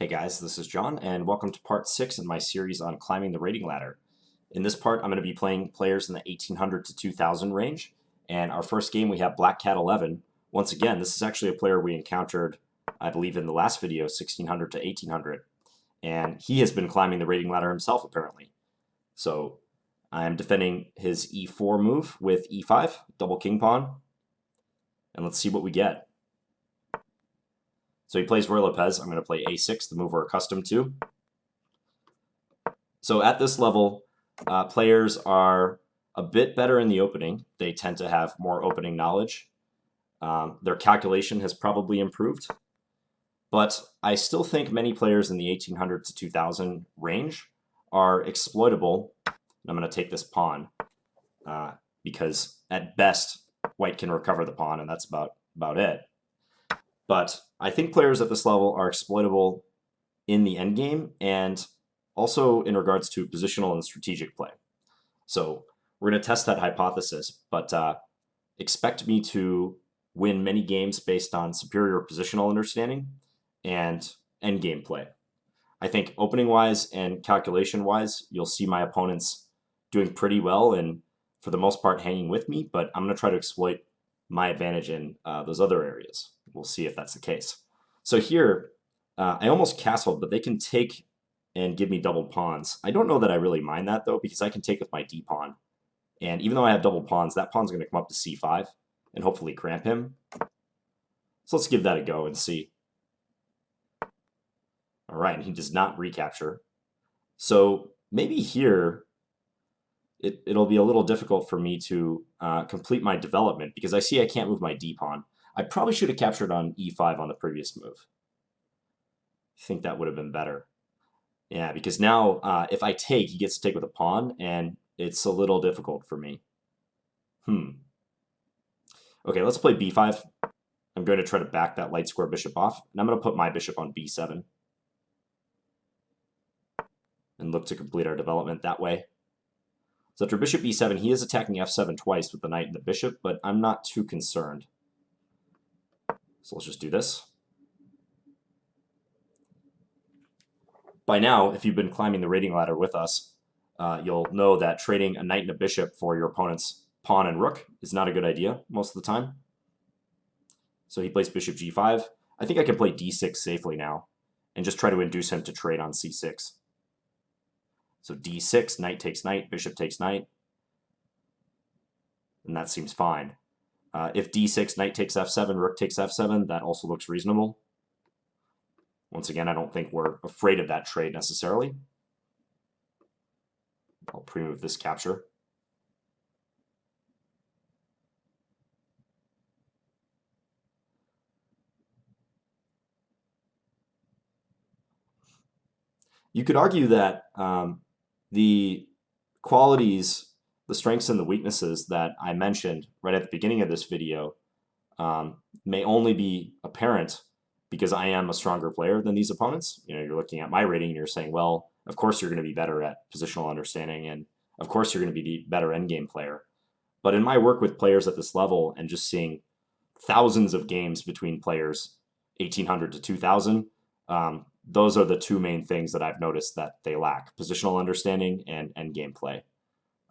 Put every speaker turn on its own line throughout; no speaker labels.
Hey guys, this is John, and welcome to part 6 in my series on climbing the rating ladder. In this part, I'm going to be playing players in the 1800 to 2000 range, and our first game we have Black Cat 11. Once again, this is actually a player we encountered, I believe, in the last video, 1600 to 1800, and he has been climbing the rating ladder himself, apparently. So I'm defending his e4 move with e5, double king pawn, and let's see what we get. So he plays Roy Lopez. I'm going to play a6, the move we're accustomed to. So at this level, players are a bit better in the opening. They tend to have more opening knowledge. Their calculation has probably improved. But I still think many players in the 1800 to 2000 range are exploitable. I'm going to take this pawn because at best, white can recover the pawn, and that's about it. But I think players at this level are exploitable in the endgame and also in regards to positional and strategic play. So we're going to test that hypothesis, but expect me to win many games based on superior positional understanding and endgame play. I think opening-wise and calculation-wise, you'll see my opponents doing pretty well and for the most part hanging with me, but I'm going to try to exploit my advantage in those other areas. We'll see if that's the case. So here, I almost castled, but they can take and give me double pawns. I don't know that I really mind that, though, because I can take with my d-pawn. And even though I have double pawns, that pawn's going to come up to c5 and hopefully cramp him. So let's give that a go and see. All right, and he does not recapture. So maybe here, it'll be a little difficult for me to complete my development because I see I can't move my d-pawn. I probably should have captured on e5 on the previous move. I think that would have been better. Yeah, because now if I take, he gets to take with a pawn, and it's a little difficult for me. Okay, let's play b5. I'm going to try to back that light square bishop off, and I'm going to put my bishop on b7 and look to complete our development that way. So after bishop b7, he is attacking f7 twice with the knight and the bishop, but I'm not too concerned. So let's just do this. By now, if you've been climbing the rating ladder with us, you'll know that trading a knight and a bishop for your opponent's pawn and rook is not a good idea most of the time. So he plays bishop g5. I think I can play d6 safely now and just try to induce him to trade on c6. So d6, knight takes knight, bishop takes knight, and that seems fine. If d6, knight takes f7, rook takes f7, that also looks reasonable. Once again, I don't think we're afraid of that trade necessarily. I'll pre-move this capture. You could argue that the qualities, the strengths and the weaknesses that I mentioned right at the beginning of this video may only be apparent because I am a stronger player than these opponents. You know, you're looking at my rating and you're saying, well, of course you're going to be better at positional understanding, and of course you're going to be the better endgame player. But in my work with players at this level and just seeing thousands of games between players, 1800 to 2000, those are the two main things that I've noticed that they lack: positional understanding and endgame play.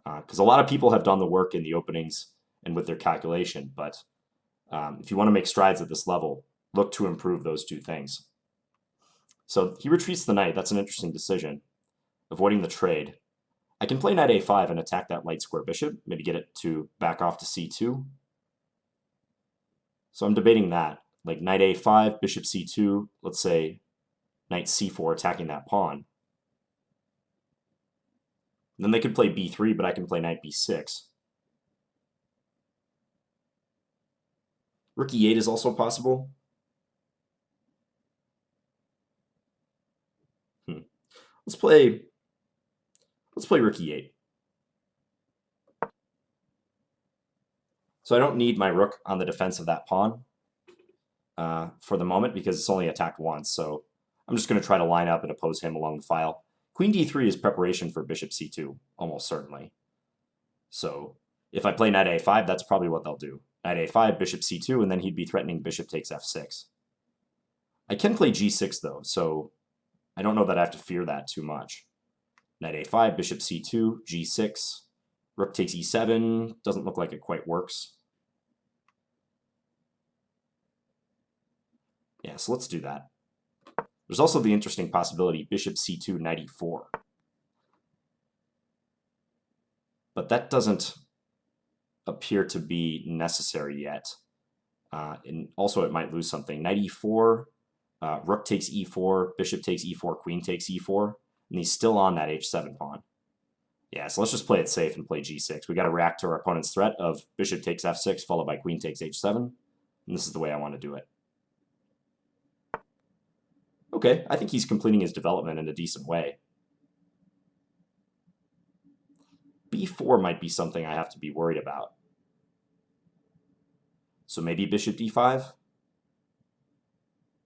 Because a lot of people have done the work in the openings and with their calculation, but if you want to make strides at this level, look to improve those two things. So he retreats the knight. That's an interesting decision, avoiding the trade. I can play knight a5 and attack that light square bishop, maybe get it to back off to c2. So I'm debating that, like knight a5, bishop c2, let's say knight c4 attacking that pawn. Then they could play b3, but I can play knight b6. Rook e8 is also possible. Let's play rook e8. So I don't need my rook on the defense of that pawn for the moment because it's only attacked once. So I'm just going to try to line up and oppose him along the file. Queen d3 is preparation for bishop c2, almost certainly. So if I play knight a5, that's probably what they'll do. Knight a5, bishop c2, and then he'd be threatening bishop takes f6. I can play g6, though, so I don't know that I have to fear that too much. Knight a5, bishop c2, g6, rook takes e7. Doesn't look like it quite works. Yeah, so let's do that. There's also the interesting possibility bishop c2, knight e4. But that doesn't appear to be necessary yet. And also it might lose something. Knight e4, rook takes e4, bishop takes e4, queen takes e4, and he's still on that h7 pawn. Yeah, so let's just play it safe and play g6. We got to react to our opponent's threat of bishop takes f6 followed by queen takes h7, and this is the way I want to do it. Okay, I think he's completing his development in a decent way. b4 might be something I have to be worried about. So maybe bishop d5.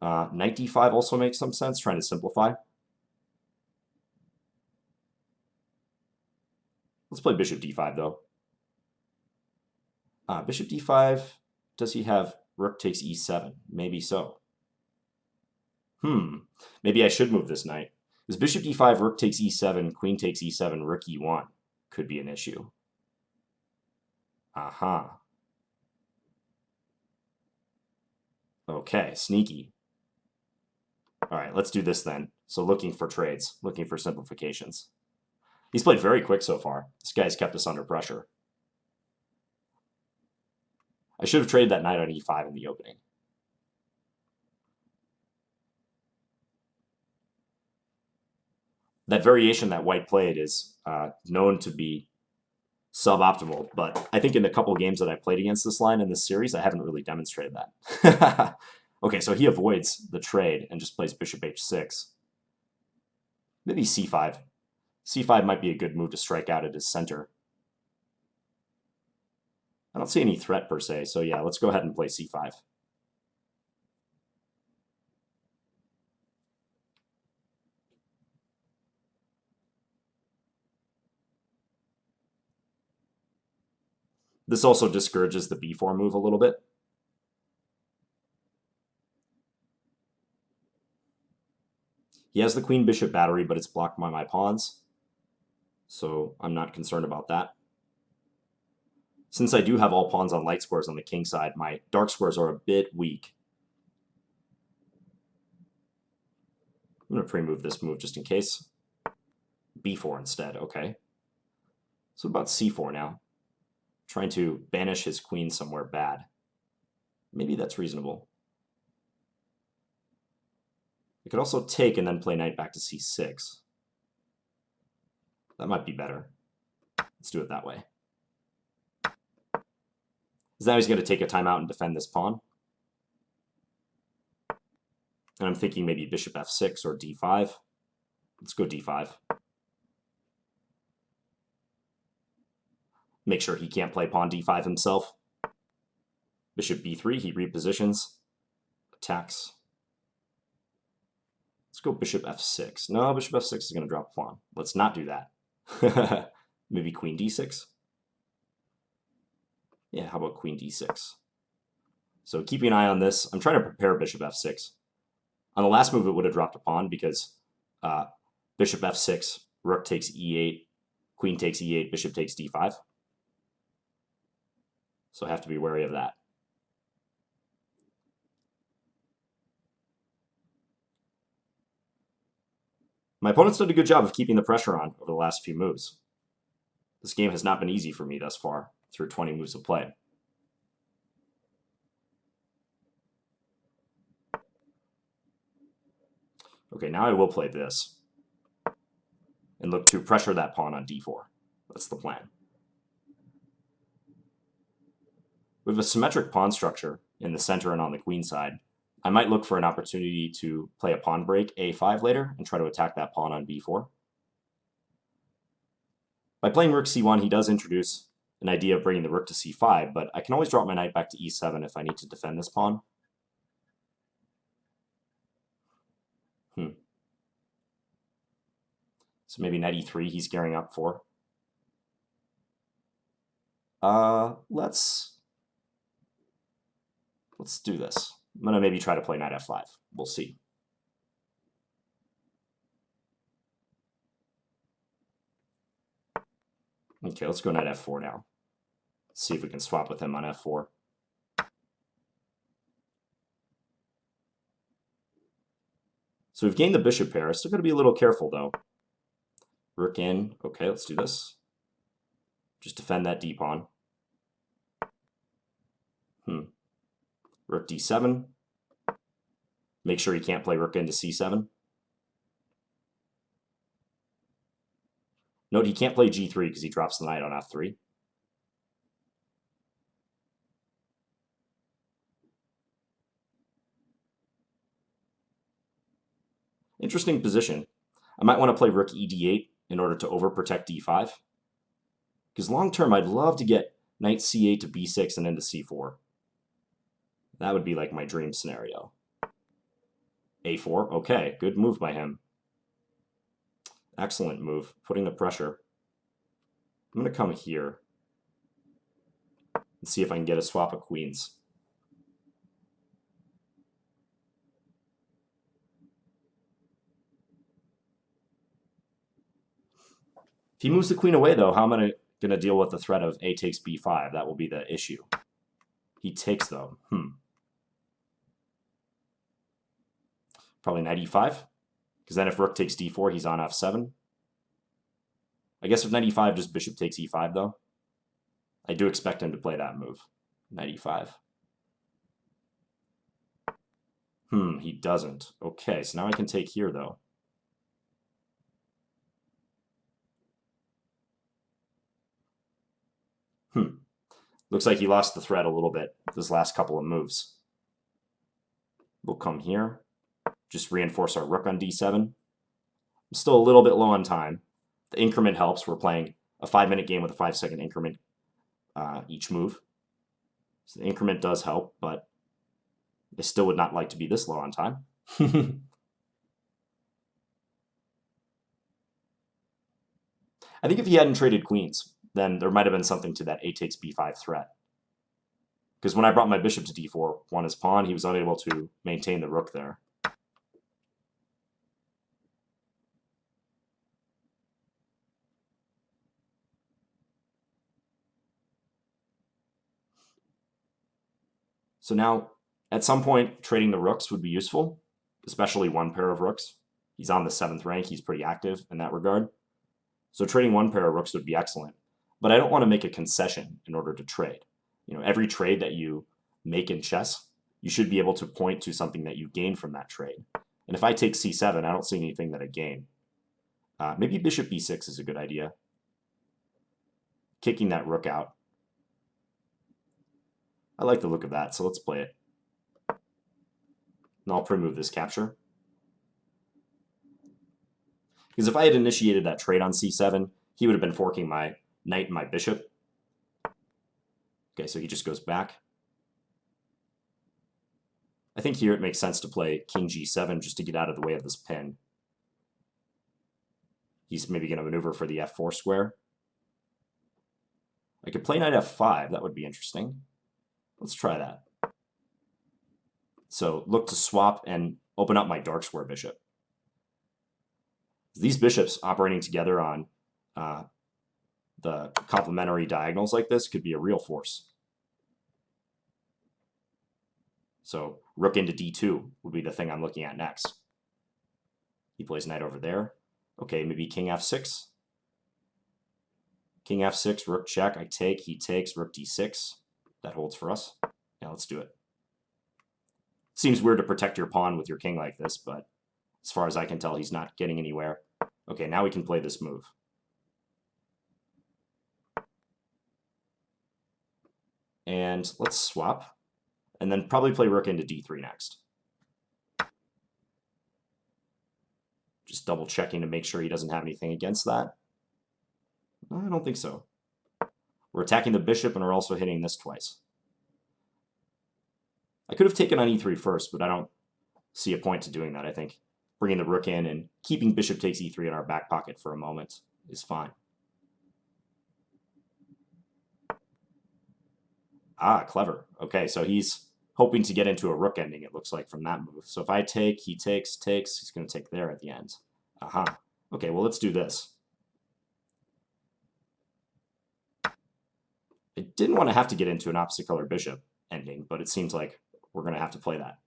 Knight d5 also makes some sense, trying to simplify. Let's play bishop d5, though. Bishop d5, does he have rook takes e7? Maybe so. Maybe I should move this knight. Because bishop d5, rook takes e7, queen takes e7, rook e1 could be an issue. Aha. Okay, sneaky. All right, let's do this then. So looking for trades, looking for simplifications. He's played very quick so far. This guy's kept us under pressure. I should have traded that knight on e5 in the opening. That variation that white played is known to be suboptimal, but I think in the couple games that I played against this line in this series, I haven't really demonstrated that. Okay, so he avoids the trade and just plays bishop h6. Maybe c5. c5 might be a good move to strike out at his center. I don't see any threat per se, so yeah, let's go ahead and play c5. This also discourages the b4 move a little bit. He has the queen-bishop battery, but it's blocked by my pawns, so I'm not concerned about that. Since I do have all pawns on light squares on the king side, my dark squares are a bit weak. I'm going to pre-move this move just in case. b4 instead, okay. So what about c4 now? Trying to banish his queen somewhere bad. Maybe that's reasonable. I could also take and then play knight back to c6. That might be better. Let's do it that way. Because now he's going to take a timeout and defend this pawn. And I'm thinking maybe bishop f6 or d5. Let's go d5. Make sure he can't play pawn d5 himself. Bishop b3, he repositions. Attacks. Let's go bishop f6. No, bishop f6 is going to drop a pawn. Let's not do that. Maybe queen d6. Yeah, how about queen d6? So keeping an eye on this. I'm trying to prepare bishop f6. On the last move, it would have dropped a pawn because bishop f6, rook takes e8, queen takes e8, bishop takes d5. So I have to be wary of that. My opponent's done a good job of keeping the pressure on over the last few moves. This game has not been easy for me thus far, through 20 moves of play. Okay, now I will play this and look to pressure that pawn on d4. That's the plan. We have a symmetric pawn structure in the center and on the queen side. I might look for an opportunity to play a pawn break a5 later and try to attack that pawn on b4. By playing rook c1, he does introduce an idea of bringing the rook to c5, but I can always drop my knight back to e7 if I need to defend this pawn. So maybe knight e3 he's gearing up for. Let's do this. I'm going to maybe try to play knight f5. We'll see. Okay, let's go knight f4 now. See if we can swap with him on f4. So we've gained the bishop pair. Still got to be a little careful, though. Rook in. Okay, let's do this. Just defend that d-pawn. Rook d7. Make sure he can't play rook into c7. Note he can't play g3 because he drops the knight on f3. Interesting position. I might want to play rook e d8 in order to overprotect d5. Because long term, I'd love to get knight c8 to b6 and into c4. That would be like my dream scenario. a4, okay, good move by him. Excellent move, putting the pressure. I'm going to come here and see if I can get a swap of queens. If he moves the queen away, though, how am I going to deal with the threat of a takes b5? That will be the issue. He takes, though. Probably knight e5, because then if rook takes d4, he's on f7. I guess if knight e5, just bishop takes e5, though. I do expect him to play that move, knight e5. He doesn't. Okay, so now I can take here, though. Looks like he lost the thread a little bit this last couple of moves. We'll come here. Just reinforce our rook on d7. I'm still a little bit low on time. The increment helps. We're playing a 5-minute game with a 5-second increment each move. So the increment does help, but I still would not like to be this low on time. I think if he hadn't traded queens, then there might have been something to that a takes b5 threat. Because when I brought my bishop to d4, won his pawn, he was unable to maintain the rook there. So now, at some point, trading the rooks would be useful, especially one pair of rooks. He's on the 7th rank. He's pretty active in that regard. So trading one pair of rooks would be excellent. But I don't want to make a concession in order to trade. You know, every trade that you make in chess, you should be able to point to something that you gain from that trade. And if I take c7, I don't see anything that I gain. Maybe bishop b6 is a good idea. Kicking that rook out. I like the look of that, so let's play it. And I'll pre-move this capture. Because if I had initiated that trade on c7, he would have been forking my knight and my bishop. Okay, so he just goes back. I think here it makes sense to play king g7 just to get out of the way of this pin. He's maybe going to maneuver for the f4 square. I could play knight f5. That would be interesting. Let's try that. So look to swap and open up my dark square bishop. These bishops operating together on the complementary diagonals like this could be a real force. So rook into d2 would be the thing I'm looking at next. He plays knight over there. Okay, maybe king f6. King f6, rook check, I take, he takes, rook d6. That holds for us. Yeah, let's do it. Seems weird to protect your pawn with your king like this, but as far as I can tell, he's not getting anywhere. Okay, now we can play this move. And let's swap. And then probably play rook into d3 next. Just double checking to make sure he doesn't have anything against that. I don't think so. We're attacking the bishop and we're also hitting this twice. I could have taken on e3 first, but I don't see a point to doing that. I think bringing the rook in and keeping bishop takes e3 in our back pocket for a moment is fine. Ah, clever. Okay, so he's hoping to get into a rook ending, it looks like, from that move. So if I take, he takes, he's going to take there at the end. Aha. Okay, well, let's do this. I didn't want to have to get into an opposite color bishop ending, but it seems like we're going to have to play that.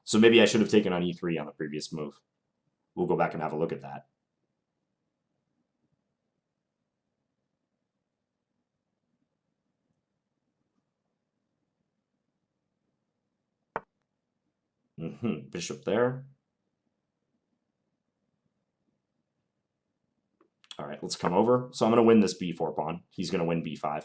So maybe I should have taken on e3 on the previous move. We'll go back and have a look at that. Bishop there. All right, let's come over. So I'm going to win this b4 pawn. He's going to win b5.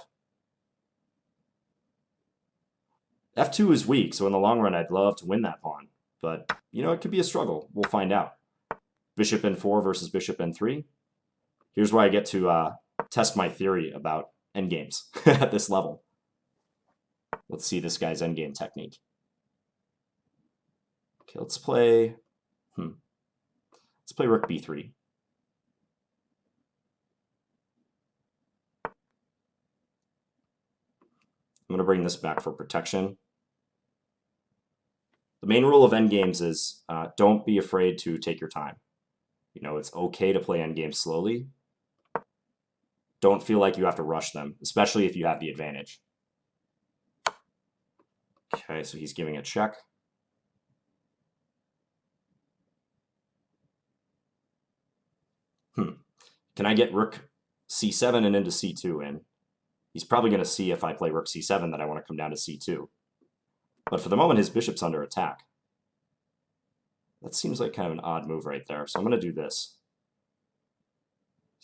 f2 is weak, so in the long run, I'd love to win that pawn. But, you know, it could be a struggle. We'll find out. Bishop n4 versus bishop n3. Here's where I get to test my theory about endgames at this level. Let's see this guy's endgame technique. Okay, let's play rook b3. I'm going to bring this back for protection. The main rule of endgames is don't be afraid to take your time. You know, it's okay to play endgames slowly. Don't feel like you have to rush them, especially if you have the advantage. Okay, so he's giving a check. Can I get rook c7 and into c2 in? He's probably going to see if I play rook c7 that I want to come down to c2. But for the moment, his bishop's under attack. That seems like kind of an odd move right there. So I'm going to do this.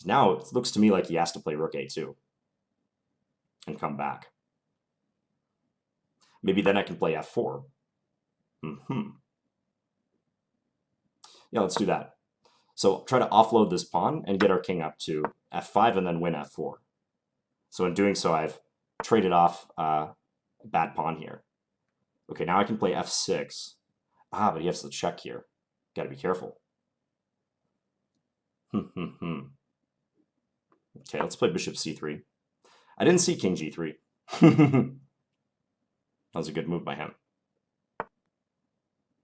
Now it looks to me like he has to play rook a2 and come back. Maybe then I can play f4. Yeah, let's do that. So try to offload this pawn and get our king up to f5 and then win f4. So in doing so, I've traded off a bad pawn here. Okay, now I can play f6. But he has the check here. Got to be careful. Okay, let's play bishop c3. I didn't see king g3. That was a good move by him.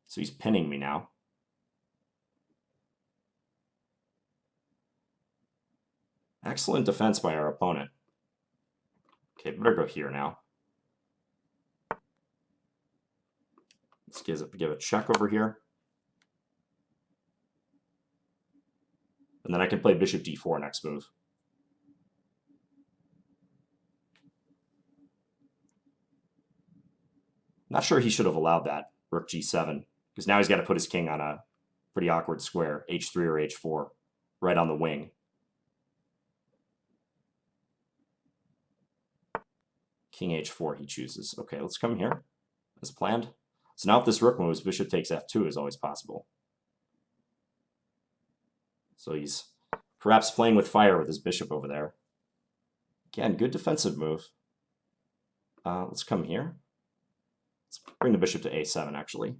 So he's pinning me now. Excellent defense by our opponent. Okay, better go here now. Let's give a check over here. And then I can play bishop d4 next move. Not sure he should have allowed that, rook g7, because now he's got to put his king on a pretty awkward square, h3 or h4, right on the wing. King h4 he chooses. Okay, let's come here, as planned. So now if this rook moves, bishop takes f2 is always possible. So he's perhaps playing with fire with his bishop over there. Again, good defensive move. Let's come here. Let's bring the bishop to a7, actually,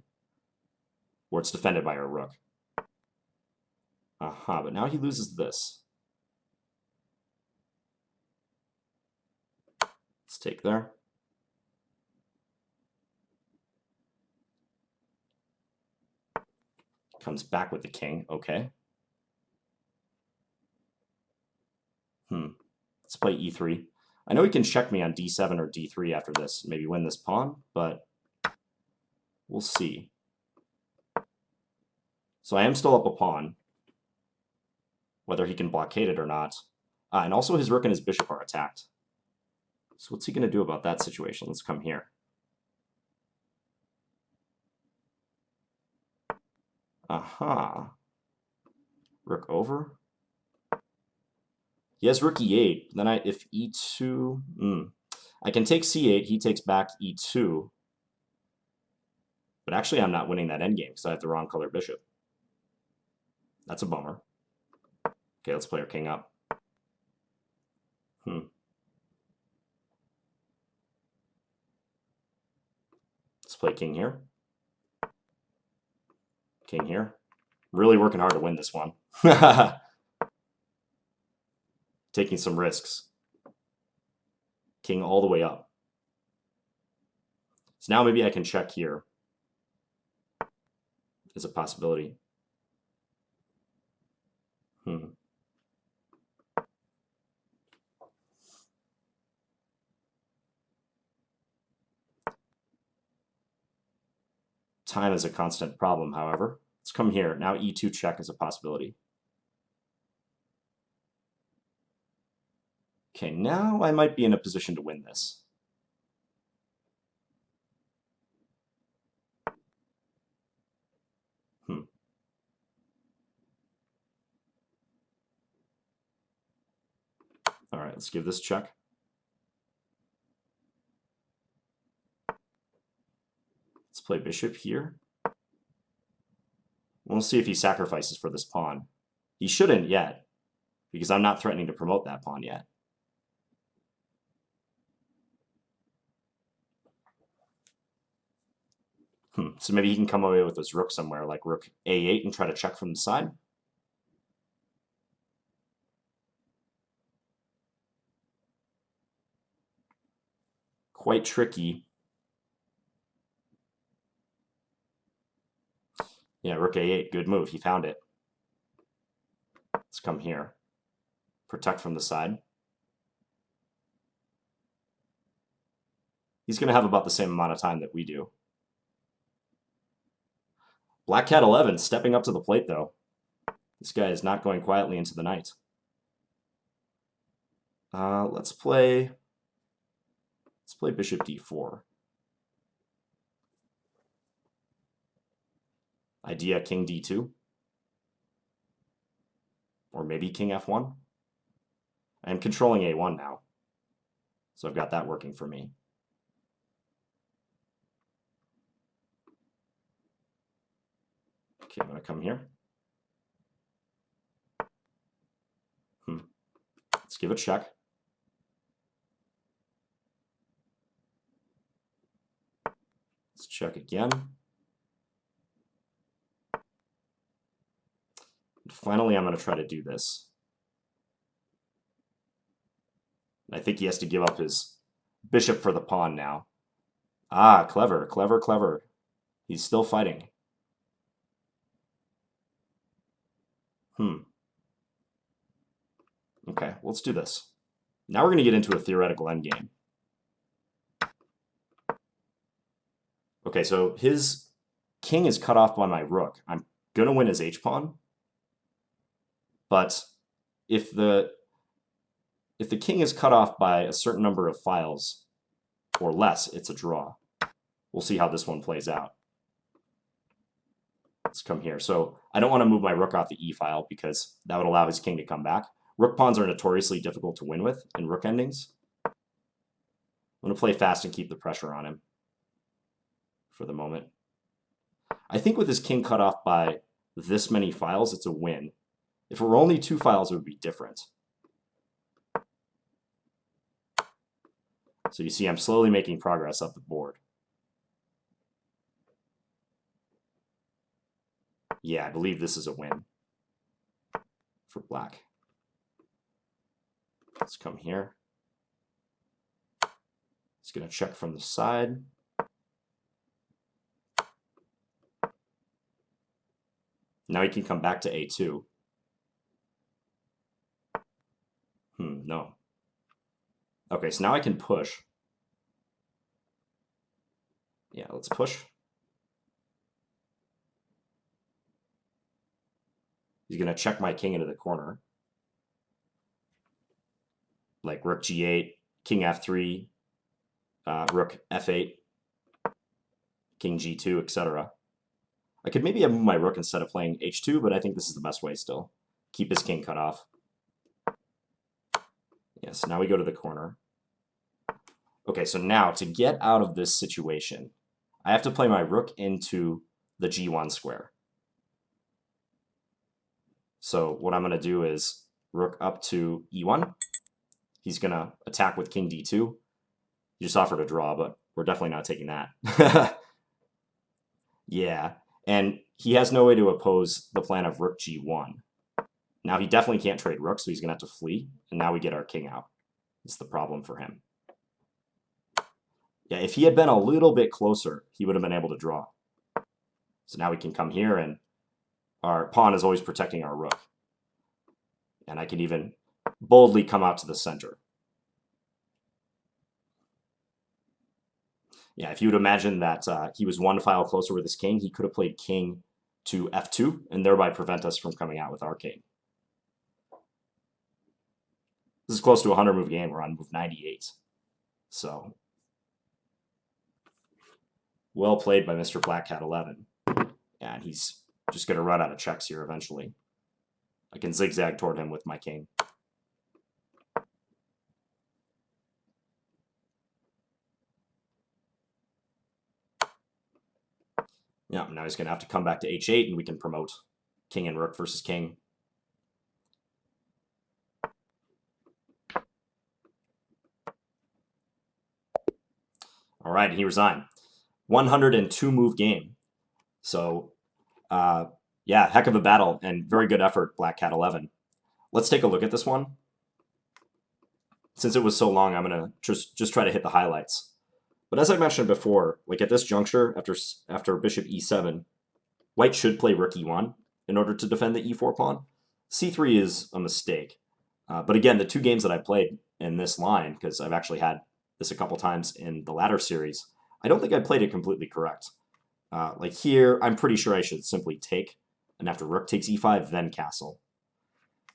where it's defended by our rook. But now he loses this. Let's take there. Comes back with the king. Okay. Let's play e3. I know he can check me on d7 or d3 after this, maybe win this pawn, but we'll see. So I am still up a pawn, whether he can blockade it or not. And also his rook and his bishop are attacked. So what's he going to do about that situation? Let's come here. Rook over. He has rook e8. Then if e2... I can take c8. He takes back e2. But actually, I'm not winning that endgame because I have the wrong color bishop. That's a bummer. Okay, let's play our king up. Let's play king here. King here. Really working hard to win this one. Taking some risks. King all the way up. So now maybe I can check here. Is a possibility. Time is a constant problem, however. Let's come here. Now e2 check is a possibility. Okay, now I might be in a position to win this. All right, let's give this check. Let's play bishop here. We'll see if he sacrifices for this pawn. He shouldn't yet, because I'm not threatening to promote that pawn yet. So maybe he can come away with this rook somewhere, like rook a8 and try to check from the side. Quite tricky. Yeah, rook a8, good move. He found it. Let's come here. Protect from the side. He's going to have about the same amount of time that we do. Black Cat 11 stepping up to the plate, though. This guy is not going quietly into the night. Let's play bishop d4. Idea king d2. Or maybe king f1. I'm controlling a1 now. So I've got that working for me. Okay, I'm going to come here. Let's give it a check. Let's check again. And finally, I'm going to try to do this. I think he has to give up his bishop for the pawn now. Ah, clever, clever, clever. He's still fighting. Okay, let's do this. Now we're going to get into a theoretical endgame. Okay, so his king is cut off by my rook. I'm going to win his h-pawn. But if the king is cut off by a certain number of files or less, it's a draw. We'll see how this one plays out. Let's come here. So I don't want to move my rook off the e file because that would allow his king to come back. Rook pawns are notoriously difficult to win with in rook endings. I'm going to play fast and keep the pressure on him for the moment. I think with his king cut off by this many files, it's a win. If it were only 2 files, it would be different. So you see I'm slowly making progress up the board. Yeah, I believe this is a win for black. Let's come here. It's going to check from the side. Now he can come back to a2. No. Okay, so now I can push. Yeah, let's push. He's going to check my king into the corner. Like rook g8, king f3, rook f8, king g2, etc. I could maybe have moved my rook instead of playing h2, but I think this is the best way still. Keep his king cut off. Yes, now we go to the corner. Okay, so now to get out of this situation, I have to play my rook into the g1 square. So what I'm going to do is rook up to e1. He's going to attack with king d2. He just offered a draw, but we're definitely not taking that. Yeah, and he has no way to oppose the plan of rook g1. Now he definitely can't trade rook, so he's going to have to flee, and now we get our king out. It's the problem for him. Yeah, if he had been a little bit closer, he would have been able to draw. So now we can come here, and our pawn is always protecting our rook. And I can even boldly come out to the center. Yeah, if you would imagine that he was one file closer with his king, he could have played king to f2 and thereby prevent us from coming out with our king. This is close to a 100-move game. We're on move 98. So, well played by Mr. Black Cat 11. And he's just going to run out of checks here eventually. I can zigzag toward him with my king. Yeah, now he's going to have to come back to h8, and we can promote king and rook versus king. All right, he resigned. 102-move game. So, yeah, heck of a battle and very good effort, Black Cat 11. Let's take a look at this one. Since it was so long, I'm going to just try to hit the highlights. But as I mentioned before, like at this juncture, after bishop e7, white should play rook e1 in order to defend the e4 pawn. c3 is a mistake. But again, the 2 games that I played in this line, because I've actually had this a couple times in the latter series, I don't think I played it completely correct. Like here, I'm pretty sure I should simply take, and after rook takes e5, then castle.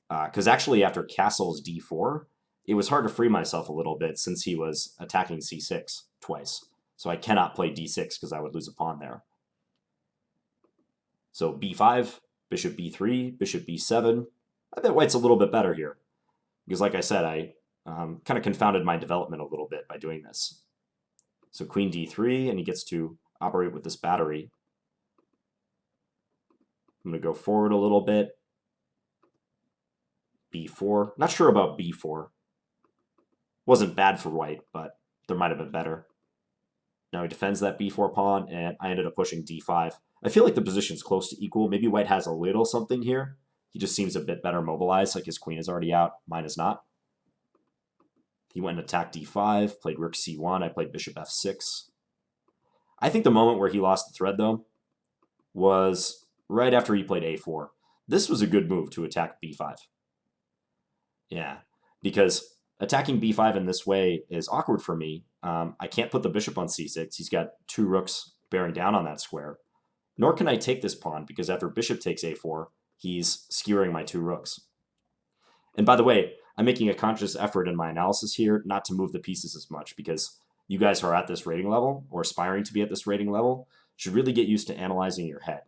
Because actually after castles d4, it was hard to free myself a little bit since he was attacking c6 twice. So I cannot play d6 because I would lose a pawn there. So b5, bishop b3, bishop b7. I bet white's a little bit better here. Because like I said, I kind of confounded my development a little bit by doing this. So queen d3, and he gets to operate with this battery. I'm going to go forward a little bit. b4. Not sure about b4. Wasn't bad for white, but there might have been better. Now he defends that b4 pawn, and I ended up pushing d5. I feel like the position's close to equal. Maybe white has a little something here. He just seems a bit better mobilized, like his queen is already out. Mine is not. He went and attacked d5, played rook c1. I played bishop f6. I think the moment where he lost the thread, though, was right after he played a4. This was a good move to attack b5. Yeah, because attacking b5 in this way is awkward for me. I can't put the bishop on c6. He's got 2 rooks bearing down on that square. Nor can I take this pawn, because after bishop takes a4, he's skewering my 2 rooks. And by the way, I'm making a conscious effort in my analysis here not to move the pieces as much, because you guys who are at this rating level, or aspiring to be at this rating level, should really get used to analyzing your head.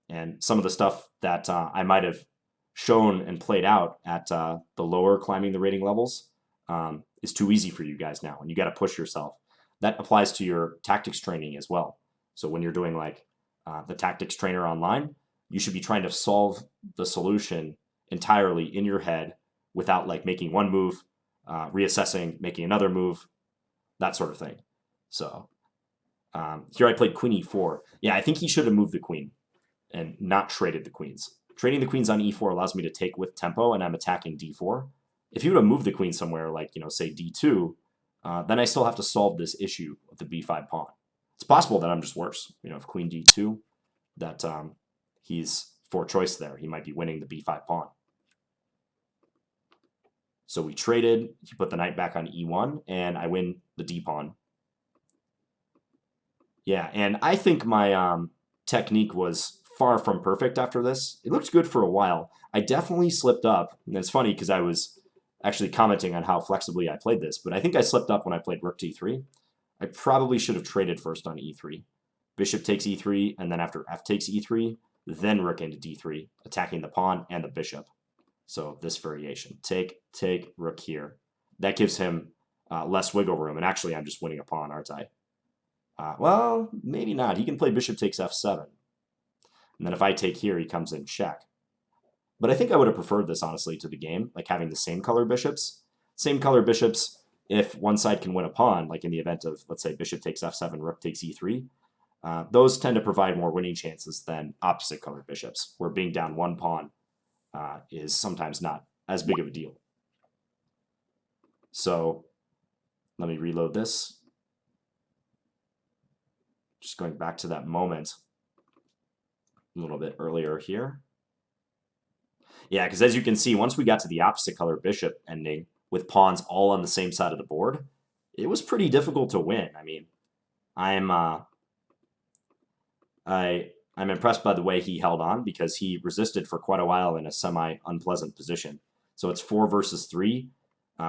And some of the stuff that I might have shown and played out at the lower climbing the rating levels is too easy for you guys now, and you got to push yourself. That applies to your tactics training as well. So when you're doing like the tactics trainer online, you should be trying to solve the solution entirely in your head without like making one move, reassessing, making another move, that sort of thing. So here I played queen e4. Yeah, I think he should have moved the queen and not traded the queens. Trading the queens on e4 allows me to take with tempo, and I'm attacking d4. If you would have moved the queen somewhere like, say d2, then I still have to solve this issue of the b5 pawn. It's possible that I'm just worse. If queen d2, that he's for choice there. He might be winning the b5 pawn. So we traded. He put the knight back on e1, and I win the d pawn. Yeah, and I think my technique was far from perfect after this. It looked good for a while. I definitely slipped up, and it's funny because I was actually commenting on how flexibly I played this, but I think I slipped up when I played rook d3. I probably should have traded first on e3. Bishop takes e3, and then after f takes e3, then rook into d3, attacking the pawn and the bishop. So this variation. Take, rook here. That gives him less wiggle room, and actually I'm just winning a pawn, aren't I? Well, maybe not. He can play bishop takes f7. And then if I take here, he comes in check. But I think I would have preferred this, honestly, to the game, like having the same color bishops. Same color bishops, if one side can win a pawn, like in the event of, let's say, bishop takes f7, rook takes e3, those tend to provide more winning chances than opposite colored bishops, where being down one pawn is sometimes not as big of a deal. So let me reload this. Just going back to that moment a little bit earlier here. Yeah, because as you can see, once we got to the opposite color bishop ending with pawns all on the same side of the board, it was pretty difficult to win. I mean, I'm I'm impressed by the way he held on because he resisted for quite a while in a semi-unpleasant position. So it's 4 versus 3.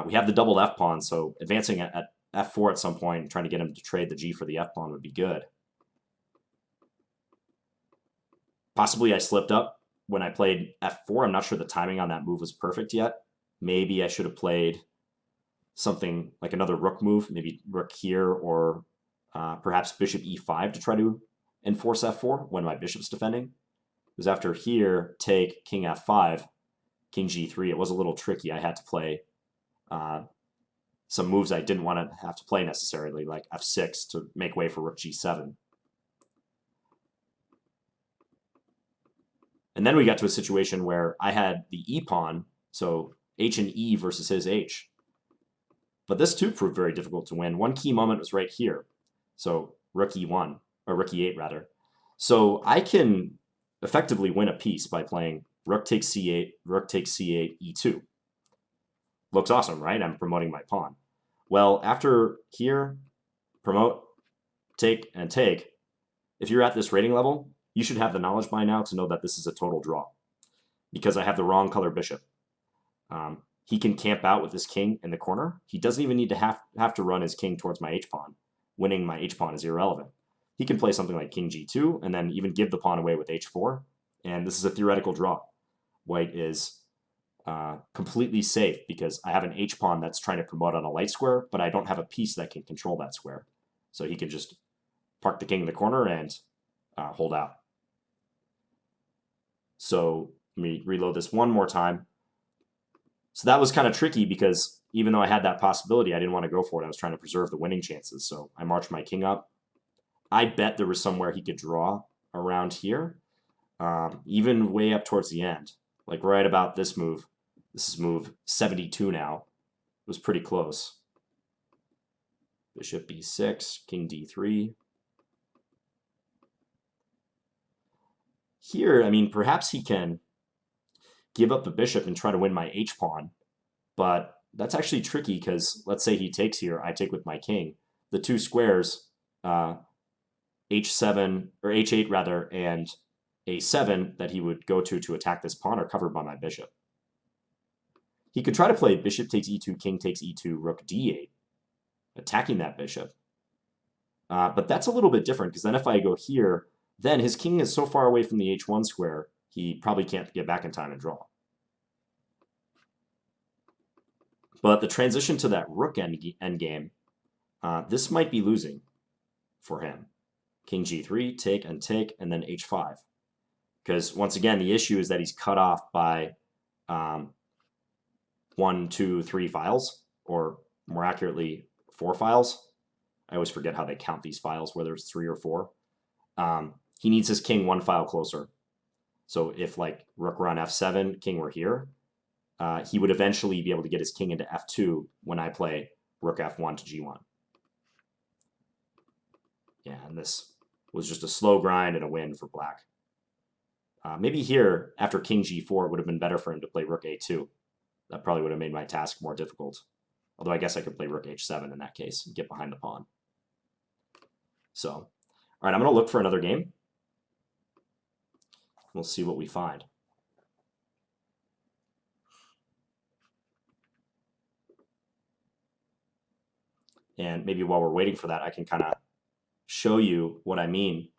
We have the doubled F pawn, so advancing at F4 at some point and trying to get him to trade the G for the F pawn would be good. Possibly I slipped up when I played F4. I'm not sure the timing on that move was perfect yet. Maybe I should have played something like another rook move, maybe rook here, or perhaps bishop E5 to try to enforce F4 when my bishop's defending. Because after here, take king F5, king G3, it was a little tricky. I had to play some moves I didn't want to have to play necessarily, like F6 to make way for rook G7. And then we got to a situation where I had the E pawn, so H and E versus his H. But this too proved very difficult to win. One key moment was right here. So rook E1, or rook E8 rather. So I can effectively win a piece by playing rook takes C8, rook takes C8, E2. Looks awesome, right? I'm promoting my pawn. Well, after here, promote, take, and take, if you're at this rating level, you should have the knowledge by now to know that this is a total draw because I have the wrong color bishop. He can camp out with his king in the corner. He doesn't even need to have to run his king towards my h-pawn. Winning my h-pawn is irrelevant. He can play something like king g2 and then even give the pawn away with h4. And this is a theoretical draw. White is completely safe because I have an h-pawn that's trying to promote on a light square, but I don't have a piece that can control that square. So he can just park the king in the corner and hold out. So let me reload this one more time. So that was kind of tricky because even though I had that possibility, I didn't want to go for it. I was trying to preserve the winning chances. So I marched my king up. I bet there was somewhere he could draw around here, even way up towards the end. Like right about this move. This is move 72 now. It was pretty close. Bishop b6, king d3. Here, I mean, perhaps he can give up the bishop and try to win my h-pawn, but that's actually tricky because let's say he takes here, I take with my king. The two squares, h7 or h8 rather, and a7 that he would go to attack this pawn are covered by my bishop. He could try to play bishop takes e2, king takes e2, rook d8, attacking that bishop. But that's a little bit different because then if I go here, then his king is so far away from the h1 square, he probably can't get back in time and draw. But the transition to that rook endgame, this might be losing for him. King g3, take, and then h5. Because once again, the issue is that he's cut off by 1, 2, 3 files, or more accurately, 4 files. I always forget how they count these files, whether it's 3 or 4. He needs his king 1 file closer. So if like rook were on f7, king were here, he would eventually be able to get his king into f2 when I play rook f1 to g1. Yeah, and this was just a slow grind and a win for black. Maybe here, after king g4, it would have been better for him to play rook a2. That probably would have made my task more difficult. Although I guess I could play rook h7 in that case and get behind the pawn. So, all right, I'm going to look for another game. We'll see what we find. And maybe while we're waiting for that, I can kind of show you what I mean.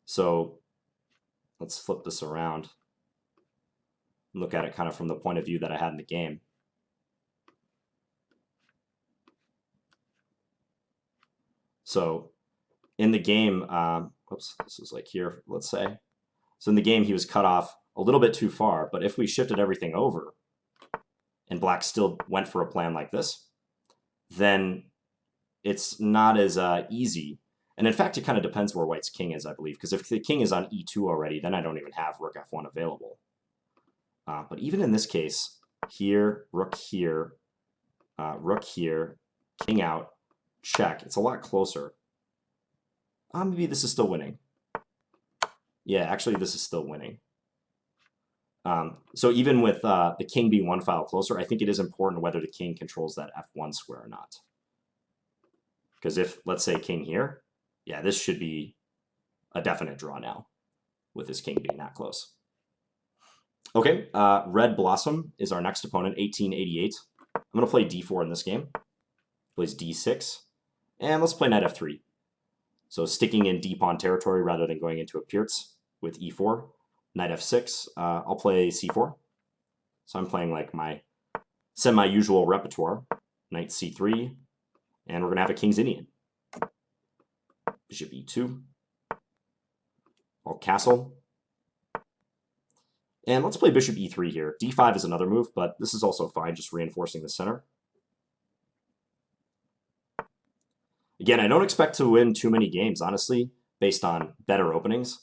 So let's flip this around. Look at it kind of from the point of view that I had in the game. So in the game, oops, this is like here, let's say. So in the game, he was cut off a little bit too far, but if we shifted everything over and black still went for a plan like this, then it's not as easy. And in fact, it kind of depends where white's king is, I believe, because if the king is on e2 already, then I don't even have rook f1 available. But even in this case, here, rook here, king out, check. It's a lot closer. Maybe this is still winning. Yeah, actually, this is still winning. So even with the king being 1 file closer, I think it is important whether the king controls that f1 square or not. Because if, let's say, king here, Yeah, this should be a definite draw now, with his king being that close. Okay, Red Blossom is our next opponent, 1888. I'm going to play d4 in this game. Plays d6. And let's play knight f3. So sticking in d-pawn territory rather than going into a Pierce with e4. Knight f6. I'll play c4. So I'm playing like my semi-usual repertoire. Knight c3. And we're going to have a King's Indian. Bishop e2. I'll castle. And let's play bishop e3 here. d5 is another move, but this is also fine, just reinforcing the center. Again, I don't expect to win too many games, honestly, based on better openings.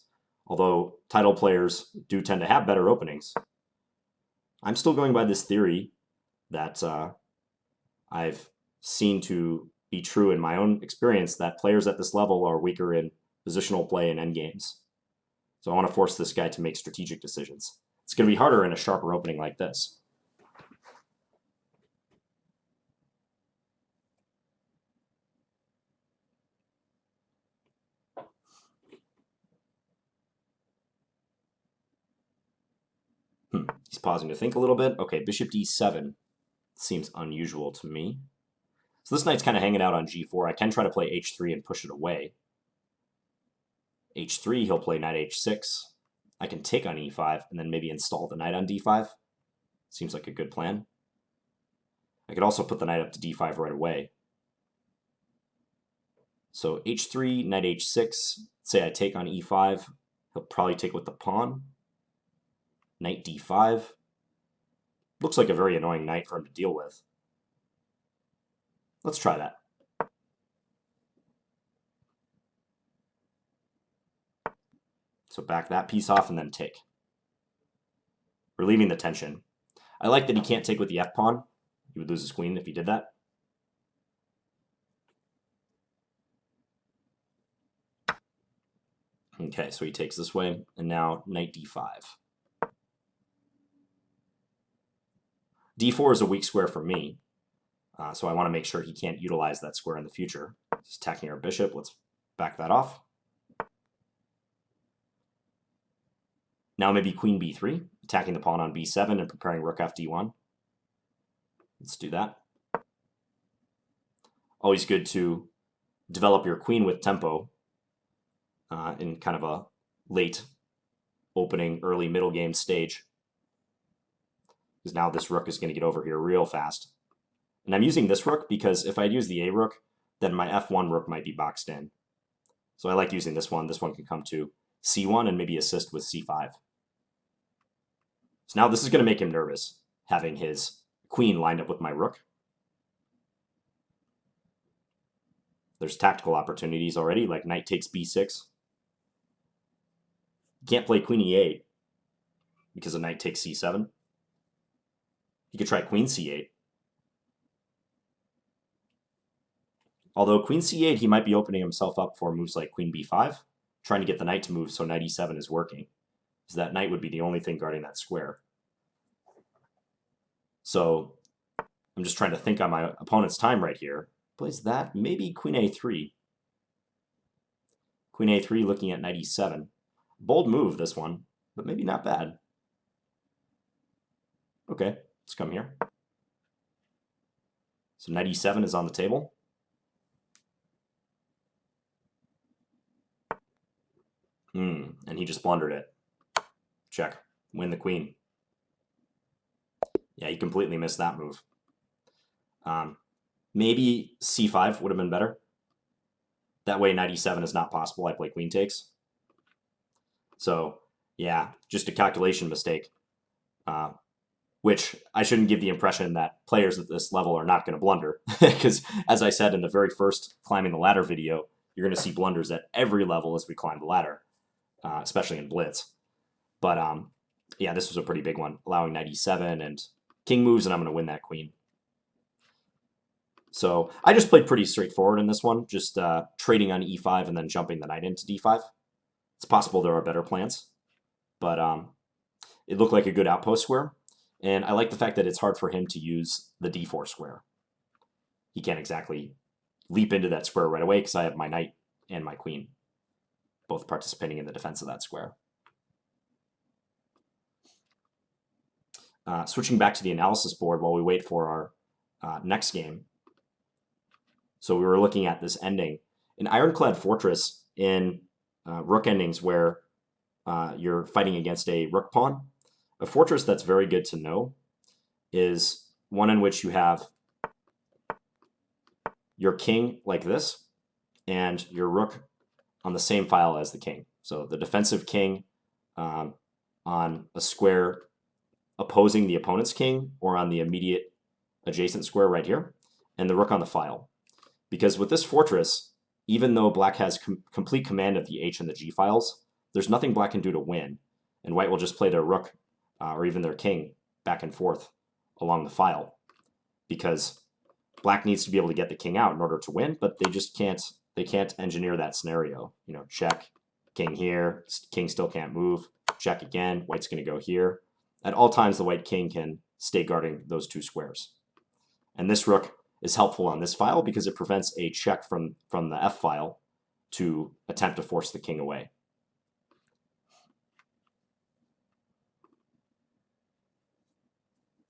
Although title players do tend to have better openings. I'm still going by this theory that I've seen to be true in my own experience, that players at this level are weaker in positional play and endgames. So I want to force this guy to make strategic decisions. It's going to be harder in a sharper opening like this. He's pausing to think a little bit. Okay, bishop d7 seems unusual to me. So this knight's kind of hanging out on g4. I can try to play h3 and push it away. h3, he'll play knight h6. I can take on e5 and then maybe install the knight on d5. Seems like a good plan. I could also put the knight up to d5 right away. So h3, knight h6. Say I take on e5. He'll probably take with the pawn. Knight d5. Looks like a very annoying knight for him to deal with. Let's try that. So back that piece off and then take. Relieving the tension. I like that he can't take with the f-pawn. He would lose his queen if he did that. Okay, so he takes this way, and now knight d5. d4 is a weak square for me, so I want to make sure he can't utilize that square in the future. Just attacking our bishop. Let's back that off. Now maybe queen b3, attacking the pawn on b7 and preparing rook fd1. Let's do that. Always good to develop your queen with tempo in kind of a late opening, early middle game stage. Because now this rook is going to get over here real fast. And I'm using this rook because if I'd use the a rook, then my f1 rook might be boxed in. So I like using this one. This one can come to c1 and maybe assist with c5. So now this is going to make him nervous, having his queen lined up with my rook. There's tactical opportunities already, like knight takes b6. You can't play queen e8 because a knight takes c7. You could try queen c8. Although queen c8, he might be opening himself up for moves like queen b5, trying to get the knight to move so knight e7 is working. Because that knight would be the only thing guarding that square. So I'm just trying to think on my opponent's time right here. Plays that, maybe queen a3. Queen a3 looking at knight e7. Bold move, this one, but maybe not bad. Okay, let's come here. So knight e7 is on the table. And he just blundered it. Check. Win the queen. Yeah, he completely missed that move. Maybe c5 would have been better. That way knight e7 is not possible. I play queen takes. So, yeah, just a calculation mistake. Which I shouldn't give the impression that players at this level are not going to blunder. Because, as I said in the very first Climbing the Ladder video, you're going to see blunders at every level as we climb the ladder. Especially in Blitz. But yeah, this was a pretty big one, allowing knight e7 and king moves, and I'm going to win that queen. So I just played pretty straightforward in this one, just trading on e5 and then jumping the knight into d5. It's possible there are better plans, but it looked like a good outpost square, and I like the fact that it's hard for him to use the d4 square. He can't exactly leap into that square right away because I have my knight and my queen, both participating in the defense of that square. Switching back to the analysis board while we wait for our next game. So we were looking at this ending. An ironclad fortress in rook endings where you're fighting against a rook pawn. A fortress that's very good to know is one in which you have your king like this and your rook on the same file as the king. So the defensive king on a square opposing the opponent's king or on the immediate adjacent square right here, and the rook on the file. Because with this fortress, even though black has complete command of the h and the g files, there's nothing black can do to win, and white will just play their rook or even their king back and forth along the file, because black needs to be able to get the king out in order to win, but they just can't engineer that scenario. You know, check, king here, king still can't move, check again, white's going to go here. At all times, the white king can stay guarding those two squares. And this rook is helpful on this file because it prevents a check from the f file to attempt to force the king away.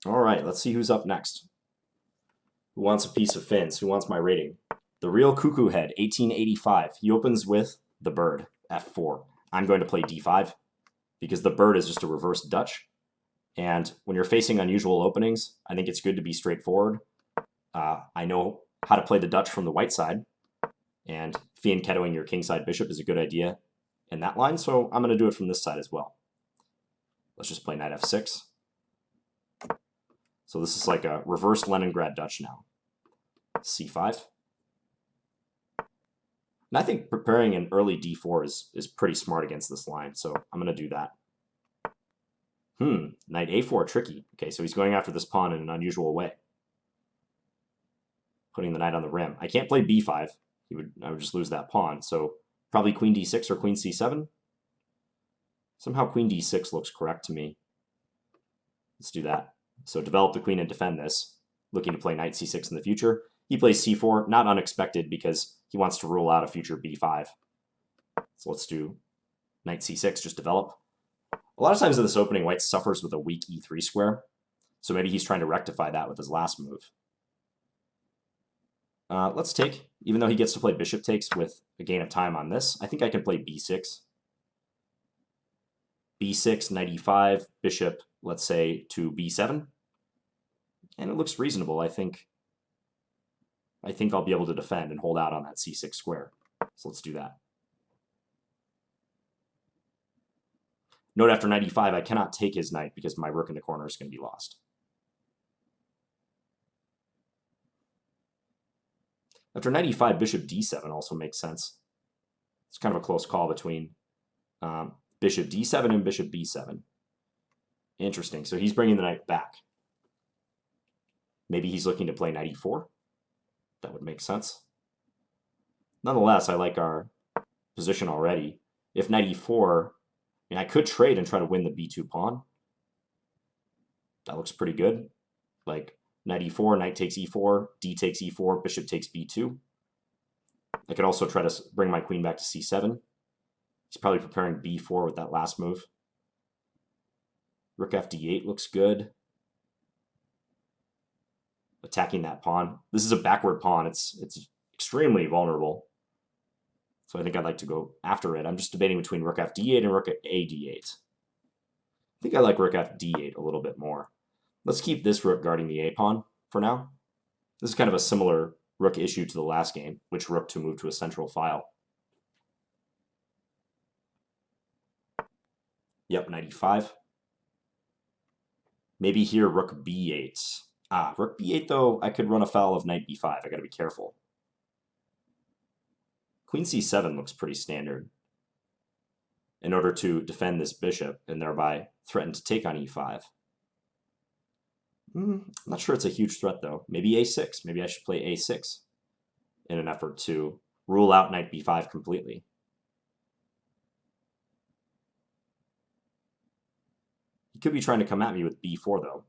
All right, let's see who's up next. Who wants a piece of Finn's? Who wants my rating? The Real Cuckoo Head, 1885. He opens with the bird, f4. I'm going to play d5 because the bird is just a reverse Dutch. And when you're facing unusual openings, I think it's good to be straightforward. I know how to play the Dutch from the white side, and fianchettoing your kingside bishop is a good idea in that line, so I'm going to do it from this side as well. Let's just play knight f6. So this is like a reversed Leningrad Dutch now. c5. And I think preparing an early d4 is pretty smart against this line, so I'm going to do that. Knight a4, tricky. Okay, so he's going after this pawn in an unusual way. Putting the knight on the rim. I can't play b5. I would just lose that pawn, so probably queen d6 or queen c7. Somehow queen d6 looks correct to me. Let's do that. So develop the queen and defend this, looking to play knight c6 in the future. He plays c4, not unexpected because he wants to rule out a future b5. So let's do knight c6, just develop. A lot of times in this opening, white suffers with a weak e3 square, so maybe he's trying to rectify that with his last move. Let's take, even though he gets to play bishop takes with a gain of time on this, I think I can play b6. b6, knight e5, bishop, let's say, to b7. And it looks reasonable. I think I'll be able to defend and hold out on that c6 square. So let's do that. Note after knight e5, I cannot take his knight because my rook in the corner is going to be lost. After knight e5, bishop d7 also makes sense. It's kind of a close call between bishop d7 and bishop b7. Interesting. So he's bringing the knight back. Maybe he's looking to play knight e4. That would make sense. Nonetheless, I like our position already. If knight e4, I mean, I could trade and try to win the b2 pawn. That looks pretty good. Like knight e4, knight takes e4, d takes e4, bishop takes b2. I could also try to bring my queen back to c7. He's probably preparing b4 with that last move. Rook f d8 looks good. Attacking that pawn. This is a backward pawn. It's extremely vulnerable. So I think I'd like to go after it. I'm just debating between rook f d8 and rook a d8. I think I like rook f d8 a little bit more. Let's keep this rook guarding the a pawn for now. This is kind of a similar rook issue to the last game, which rook to move to a central file. Yep, knight e5. Maybe here rook b8. Rook b8 though, I could run afoul of knight b5. I gotta be careful. Queen c7 looks pretty standard in order to defend this bishop and thereby threaten to take on e5. I'm not sure it's a huge threat though. Maybe a6. Maybe I should play a6 in an effort to rule out knight b5 completely. He could be trying to come at me with b4 though.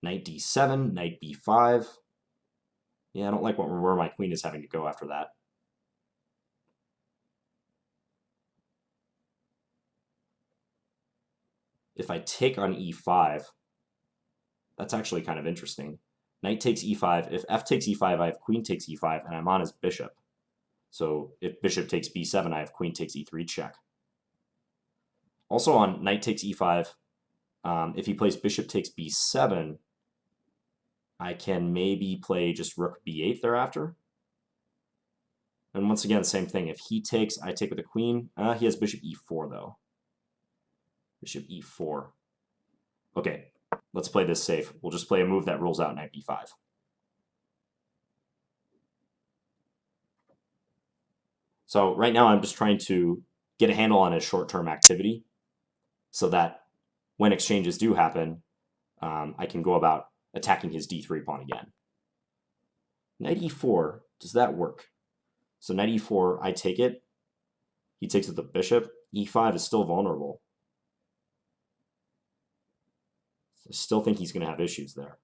Knight d7, knight b5. Yeah, I don't like where my queen is having to go after that. If I take on e5, that's actually kind of interesting. Knight takes e5. If f takes e5, I have queen takes e5, and I'm on his bishop. So if bishop takes b7, I have queen takes e3 check. Also on knight takes e5, if he plays bishop takes b7, I can maybe play just rook b8 thereafter. And once again, same thing. If he takes, I take with the queen. He has bishop e4, though. Bishop e4. Okay, let's play this safe. We'll just play a move that rules out knight b5. So right now I'm just trying to get a handle on his short-term activity so that when exchanges do happen, I can go about attacking his d3 pawn again. Knight e4, does that work? So knight e4, I take it. He takes with the bishop. e5 is still vulnerable. I still think he's going to have issues there.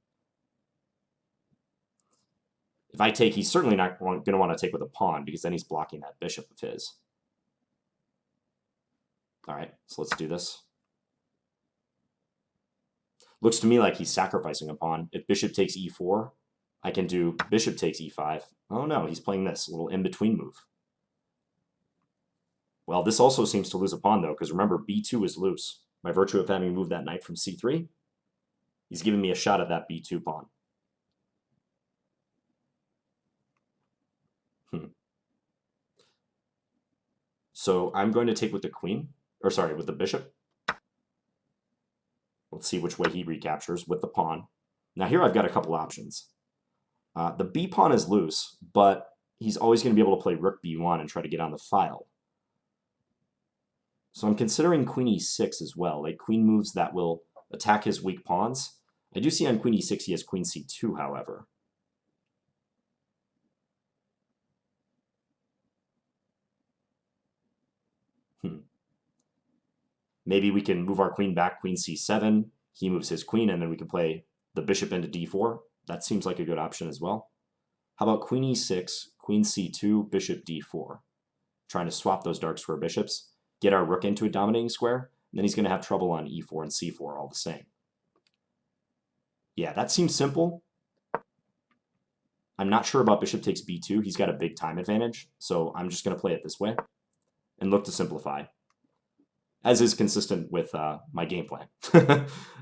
If I take, he's certainly not going to want to take with a pawn because then he's blocking that bishop of his. All right, so let's do this. Looks to me like he's sacrificing a pawn. If bishop takes e4, I can do bishop takes e5. Oh no, he's playing this little in-between move. Well, this also seems to lose a pawn, though, because remember, b2 is loose. By virtue of having moved that knight from c3, he's giving me a shot at that b2 pawn. So I'm going to take with the queen, or sorry, with the bishop. Let's see which way he recaptures with the pawn. Now here I've got a couple options. The b pawn is loose, but he's always going to be able to play rook b1 and try to get on the file. So I'm considering queen e6 as well, like queen moves that will attack his weak pawns. I do see on queen e6 he has queen c2, however. Maybe we can move our queen back, queen c7. He moves his queen, and then we can play the bishop into d4. That seems like a good option as well. How about queen e6, queen c2, bishop d4? Trying to swap those dark square bishops, get our rook into a dominating square, and then he's going to have trouble on e4 and c4 all the same. Yeah, that seems simple. I'm not sure about bishop takes b2. He's got a big time advantage, so I'm just going to play it this way and look to simplify, as is consistent with my game plan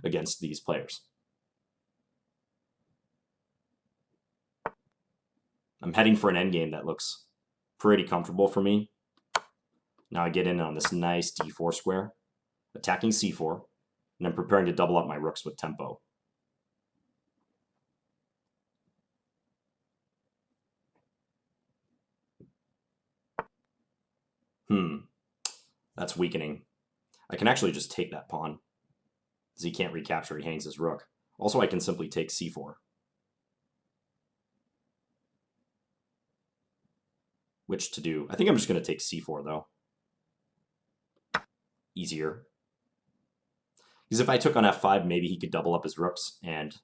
against these players. I'm heading for an endgame that looks pretty comfortable for me. Now I get in on this nice d4 square, attacking c4, and I'm preparing to double up my rooks with tempo. That's weakening. I can actually just take that pawn, because he can't recapture, he hangs his rook. Also, I can simply take c4. Which to do? I think I'm just going to take c4, though. Easier. Because if I took on f5, maybe he could double up his rooks and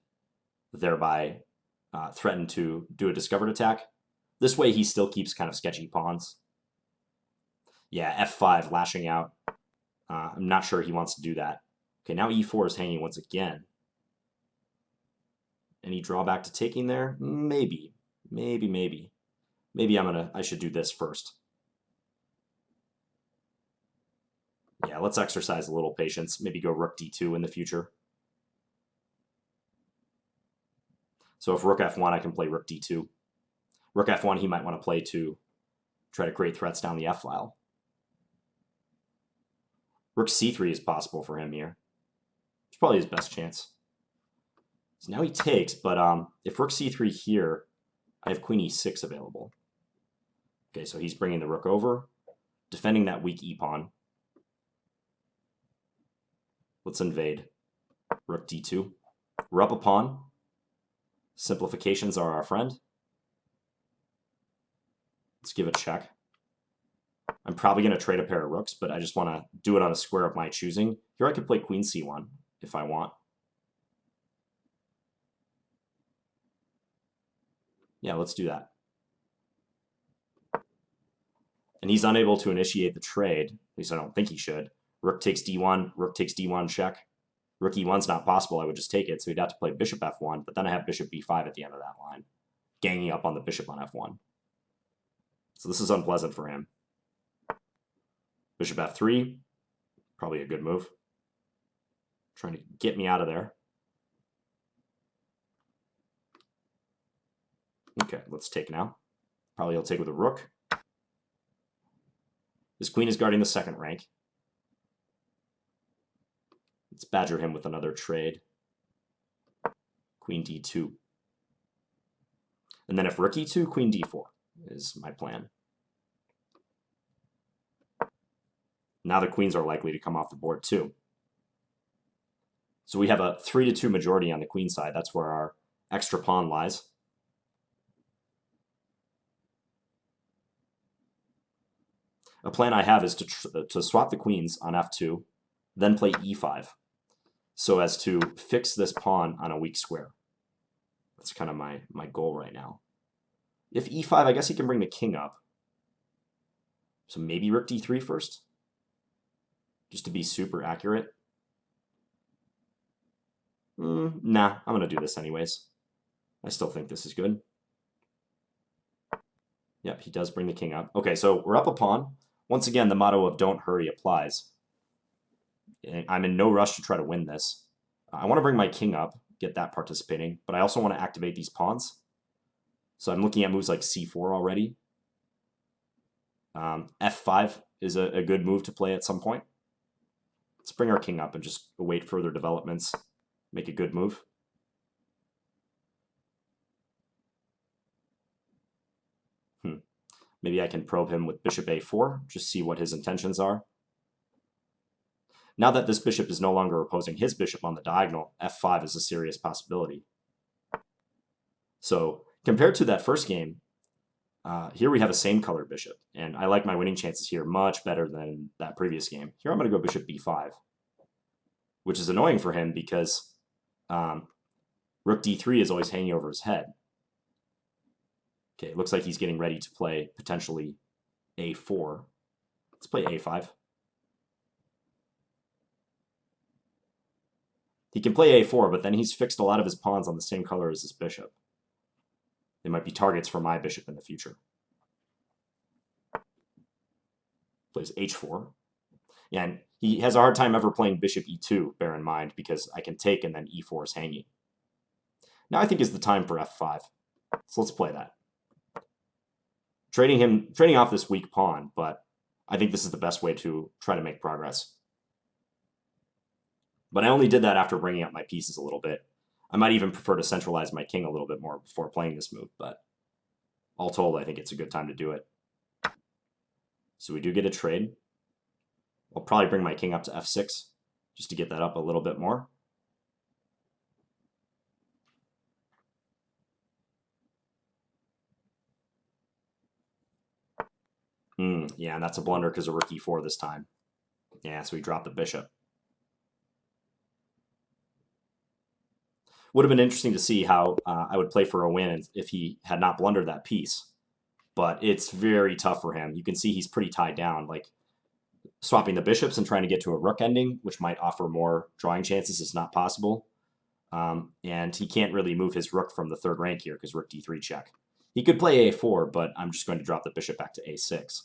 thereby threaten to do a discovered attack. This way, he still keeps kind of sketchy pawns. Yeah, f5, lashing out. I'm not sure he wants to do that. Okay, now e4 is hanging once again. Any drawback to taking there? Maybe. Maybe I should do this first. Yeah, let's exercise a little patience. Maybe go rook d2 in the future. So if rook f1, I can play rook d2. Rook f1, he might want to play to try to create threats down the f-file. Rook c3 is possible for him here. It's probably his best chance. So now he takes, but if rook c3 here, I have queen e6 available. Okay, so he's bringing the rook over, defending that weak e-pawn. Let's invade. Rook d2. We're up a pawn. Simplifications are our friend. Let's give a check. I'm probably going to trade a pair of rooks, but I just want to do it on a square of my choosing. Here I could play queen c1 if I want. Yeah, let's do that. And he's unable to initiate the trade. At least I don't think he should. Rook takes d1, rook takes d1, check. Rook e1's not possible, I would just take it, so he'd have to play bishop f1, but then I have bishop b5 at the end of that line, ganging up on the bishop on f1. So this is unpleasant for him. Bishop f3, probably a good move. Trying to get me out of there. Okay, let's take now. Probably he'll take with a rook. His queen is guarding the second rank. Let's badger him with another trade. Queen d2. And then if rook e2, queen d4 is my plan. Now the queens are likely to come off the board too. So we have a 3-2 majority on the queen side. That's where our extra pawn lies. A plan I have is to swap the queens on f2, then play e5, so as to fix this pawn on a weak square. That's kind of my goal right now. If e5, I guess he can bring the king up. So maybe rook d3 first, just to be super accurate. Nah, I'm going to do this anyways. I still think this is good. Yep, he does bring the king up. Okay, so we're up a pawn. Once again, the motto of don't hurry applies. I'm in no rush to try to win this. I want to bring my king up, get that participating, but I also want to activate these pawns. So I'm looking at moves like c4 already. f5 is a good move to play at some point. Let's bring our king up and just await further developments. Make a good move. Maybe I can probe him with bishop a4, just see what his intentions are. Now that this bishop is no longer opposing his bishop on the diagonal, f5 is a serious possibility. So compared to that first game, here we have a same color bishop, and I like my winning chances here much better than that previous game. Here I'm going to go bishop b5, which is annoying for him because rook d3 is always hanging over his head. Okay, it looks like he's getting ready to play potentially a4. Let's play a5. He can play a4, but then he's fixed a lot of his pawns on the same color as his bishop. They might be targets for my bishop in the future. Plays h4. Yeah, and he has a hard time ever playing bishop e2, bear in mind, because I can take and then e4 is hanging. Now I think is the time for f5. So let's play that. Trading off this weak pawn, but I think this is the best way to try to make progress. But I only did that after bringing up my pieces a little bit. I might even prefer to centralize my king a little bit more before playing this move, but all told, I think it's a good time to do it. So we do get a trade. I'll probably bring my king up to f6, just to get that up a little bit more. Yeah, and that's a blunder because of rook e4 this time. Yeah, so we drop the bishop. Would have been interesting to see how I would play for a win if he had not blundered that piece. But it's very tough for him. You can see he's pretty tied down. Like, swapping the bishops and trying to get to a rook ending, which might offer more drawing chances, is not possible. And he can't really move his rook from the third rank here because rook d3 check. He could play a4, but I'm just going to drop the bishop back to a6.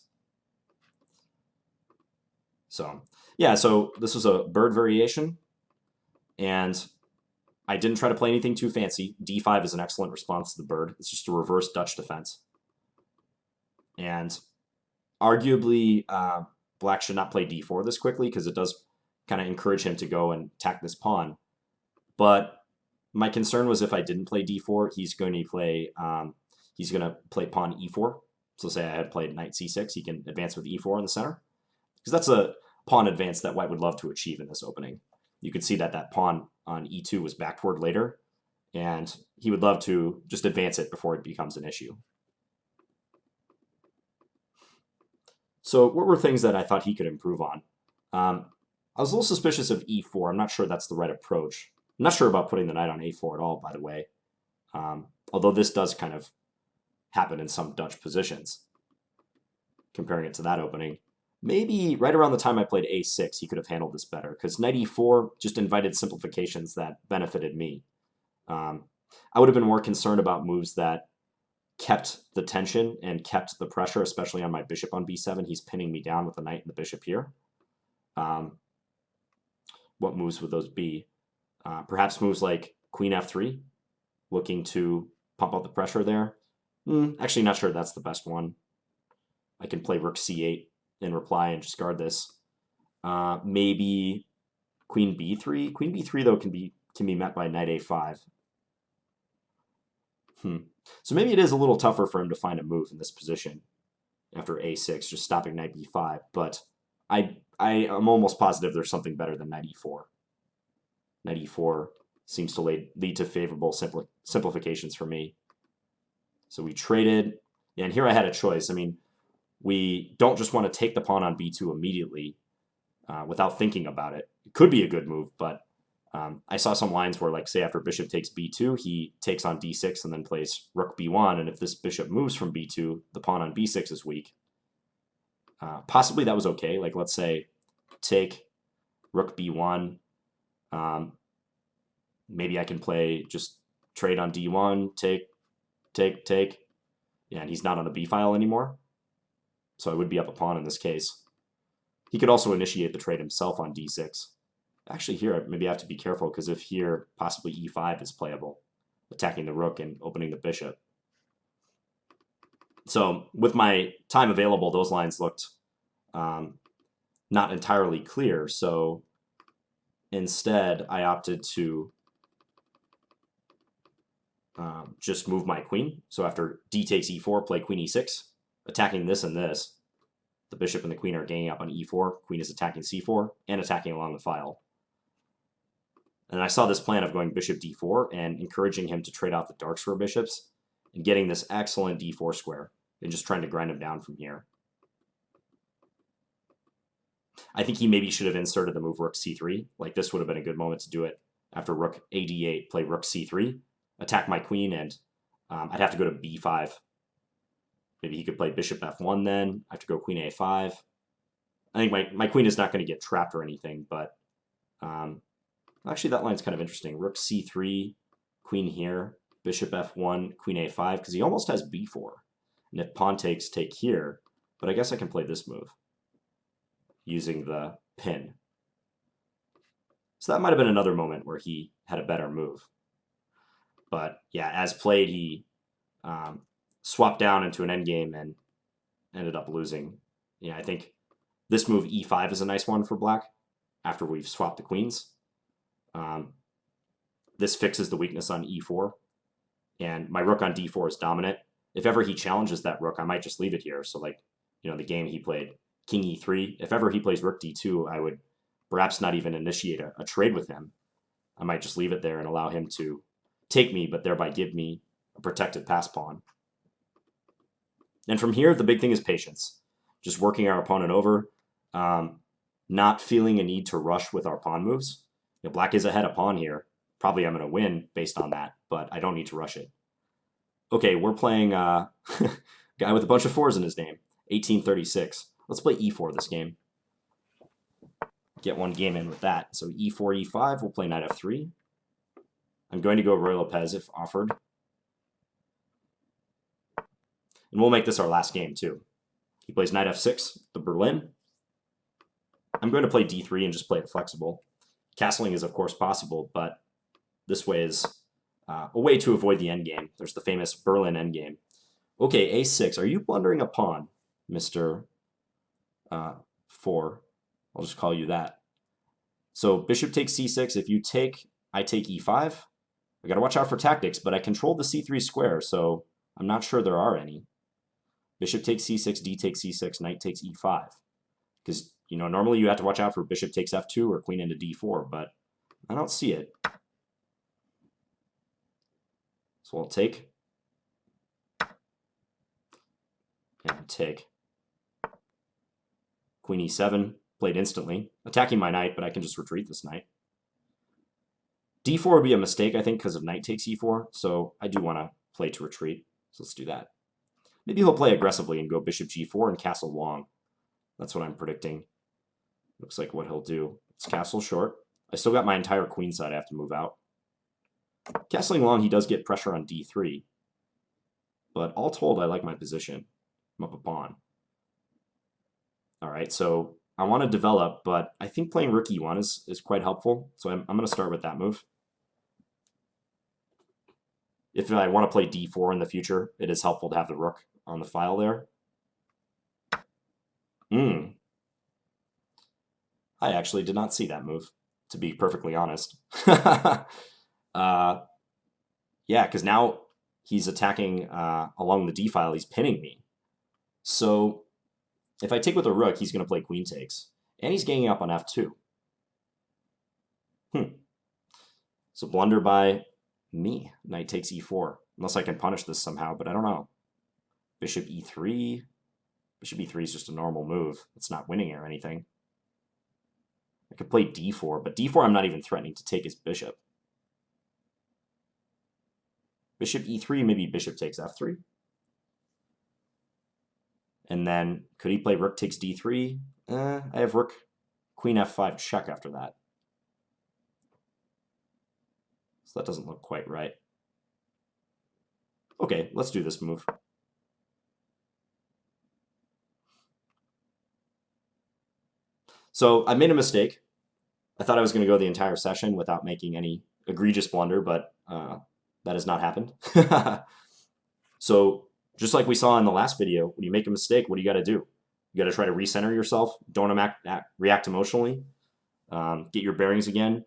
So, yeah, so this was a bird variation, and I didn't try to play anything too fancy. d5 is an excellent response to the bird. It's just a reverse Dutch defense. And arguably, black should not play d4 this quickly because it does kind of encourage him to go and attack this pawn. But my concern was if I didn't play d4, he's going to play pawn e4. So say I had played knight c6, he can advance with e4 in the center. Because that's a pawn advance that white would love to achieve in this opening. You could see that that pawn on e2 was backward later, and he would love to just advance it before it becomes an issue. So what were things that I thought he could improve on? I was a little suspicious of e4. I'm not sure that's the right approach. I'm not sure about putting the knight on a4 at all, by the way. Although this does kind of happen in some Dutch positions. Comparing it to that opening, maybe right around the time I played a6, he could have handled this better, because knight e4 just invited simplifications that benefited me. I would have been more concerned about moves that kept the tension and kept the pressure, especially on my bishop on b7. He's pinning me down with the knight and the bishop here. What moves would those be? Perhaps moves like queen f3, looking to pump out the pressure there. Actually, not sure that's the best one. I can play rook c8 in reply and just guard this. Maybe queen b3. Queen b3 though can be met by knight a5. So maybe it is a little tougher for him to find a move in this position after a6, just stopping knight b5. But I am almost positive there's something better than knight e4. Knight e4 seems to lead to favorable simplifications for me. So we traded, and here I had a choice. I mean, we don't just want to take the pawn on b2 immediately without thinking about it. It could be a good move, but I saw some lines where, like, say after bishop takes b2, he takes on d6 and then plays rook b1, and if this bishop moves from b2, the pawn on b6 is weak. Possibly that was okay. Like, let's say take rook b1. Maybe I can play just trade on d1, take. Yeah, and he's not on the b file anymore. So I would be up a pawn in this case. He could also initiate the trade himself on d6. Actually, here, maybe I have to be careful, because if here, possibly e5 is playable, attacking the rook and opening the bishop. So with my time available, those lines looked not entirely clear. So instead, I opted to just move my queen. So after d takes e4, play queen e6, attacking this and this. The bishop and the queen are ganging up on e4. Queen is attacking c4 and attacking along the file. And I saw this plan of going bishop d4 and encouraging him to trade off the dark square bishops and getting this excellent d4 square and just trying to grind him down from here. I think he maybe should have inserted the move rook c3. Like, this would have been a good moment to do it after rook a d8, play rook c3, attack my queen, and I'd have to go to b5. Maybe he could play bishop f1 then. I have to go queen a5. I think my queen is not going to get trapped or anything, but actually that line's kind of interesting. Rook c3, queen here, bishop f1, queen a5, because he almost has b4. And if pawn takes, take here, but I guess I can play this move using the pin. So that might have been another moment where he had a better move. But yeah, as played, he swapped down into an endgame and ended up losing. Yeah, I think this move e5 is a nice one for black after we've swapped the queens. This fixes the weakness on e4, and my rook on d4 is dominant. If ever he challenges that rook, I might just leave it here. So, like, you know, the game he played king e3, if ever he plays rook d2, I would perhaps not even initiate a trade with him. I might just leave it there and allow him to take me, but thereby give me a protected pass pawn. And from here, the big thing is patience. Just working our opponent over, not feeling a need to rush with our pawn moves. You know, black is ahead a pawn here. Probably I'm going to win based on that, but I don't need to rush it. Okay, we're playing guy with a bunch of fours in his name, 1836. Let's play e4 this game. Get one game in with that. So e4, e5, we'll play knight f3. I'm going to go Roy Lopez if offered. And we'll make this our last game too. He plays knight f6, the Berlin. I'm going to play d3 and just play it flexible. Castling is of course possible, but this way is a way to avoid the endgame. There's the famous Berlin endgame. Okay, a6. Are you blundering a pawn, Mr. 4? I'll just call you that. So bishop takes c6. If you take, I take e5. I got to watch out for tactics, but I control the c3 square, so I'm not sure there are any. Bishop takes c6, d takes c6, knight takes e5. Because, you know, normally you have to watch out for bishop takes f2 or queen into d4, but I don't see it. So I'll take. And take. Queen e7, played instantly. Attacking my knight, but I can just retreat this knight. d4 would be a mistake, I think, because of knight takes e4, so I do want to play to retreat. So let's do that. Maybe he'll play aggressively and go bishop g4 and castle long. That's what I'm predicting. Looks like what he'll do. It's castle short. I still got my entire queen side I have to move out. Castling long, he does get pressure on d3. But all told, I like my position. I'm up a pawn. All right, so I want to develop, but I think playing rook e1 is quite helpful. So I'm going to start with that move. If I want to play d4 in the future, it is helpful to have the rook on the file there. I actually did not see that move, to be perfectly honest. Yeah, because now he's attacking along the d file. He's pinning me. So if I take with a rook, he's going to play queen takes. And he's ganging up on f2. So blunder by me. Knight takes e4. Unless I can punish this somehow, but I don't know. Bishop e3. Bishop e3 is just a normal move. It's not winning or anything. I could play d4, but d4 I'm not even threatening to take his bishop. Bishop e3, maybe bishop takes f3. And then, could he play rook takes d3? I have rook, queen f5 check after that. So that doesn't look quite right. Okay, let's do this move. So I made a mistake. I thought I was going to go the entire session without making any egregious blunder, but that has not happened. So just like we saw in the last video, when you make a mistake, what do you got to do? You got to try to recenter yourself. Don't react emotionally. Get your bearings again.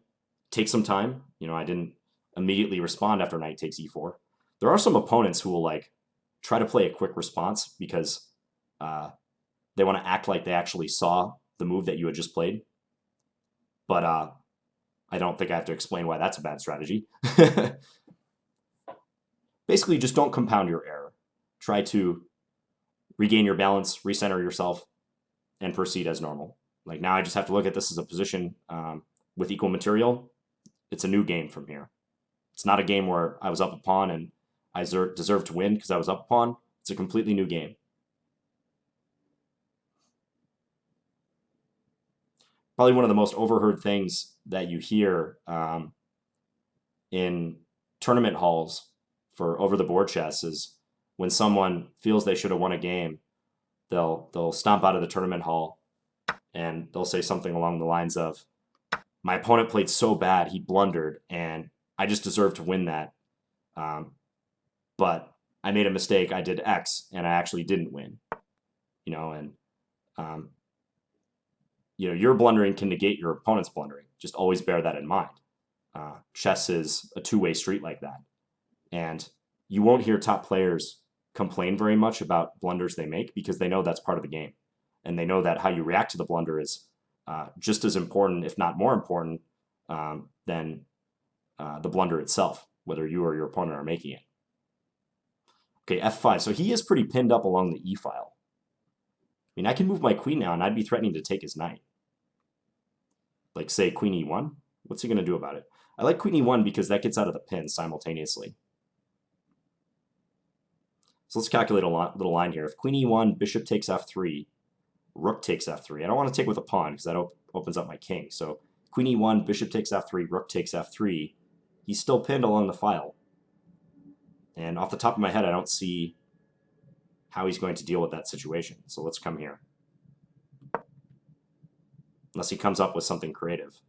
Take some time. You know, I didn't immediately respond after knight takes e4. There are some opponents who will like try to play a quick response because they want to act like they actually saw the move that you had just played. But I don't think I have to explain why that's a bad strategy. Basically, just don't compound your error. Try to regain your balance, recenter yourself, and proceed as normal. Like now I just have to look at this as a position with equal material. It's a new game from here. It's not a game where I was up a pawn and I deserve to win because I was up a pawn. It's a completely new game. Probably one of the most overheard things that you hear in tournament halls for over-the-board chess is when someone feels they should have won a game, they'll stomp out of the tournament hall and they'll say something along the lines of, my opponent played so bad, he blundered, and I just deserved to win that. But I made a mistake, I did X, and I actually didn't win. You know, and you know, your blundering can negate your opponent's blundering. Just always bear that in mind. Chess is a two-way street like that. And you won't hear top players complain very much about blunders they make because they know that's part of the game. And they know that how you react to the blunder is just as important, if not more important, than the blunder itself, whether you or your opponent are making it. Okay, f5. So he is pretty pinned up along the e file. I mean, I can move my queen now, and I'd be threatening to take his knight. Like, say, queen e1. What's he going to do about it? I like queen e1 because that gets out of the pin simultaneously. So let's calculate a little line here. If queen e1, bishop takes f3, rook takes f3. I don't want to take with a pawn because that opens up my king. So queen e1, bishop takes f3, rook takes f3. He's still pinned along the file. And off the top of my head, I don't see how he's going to deal with that situation. So let's come here. Unless he comes up with something creative.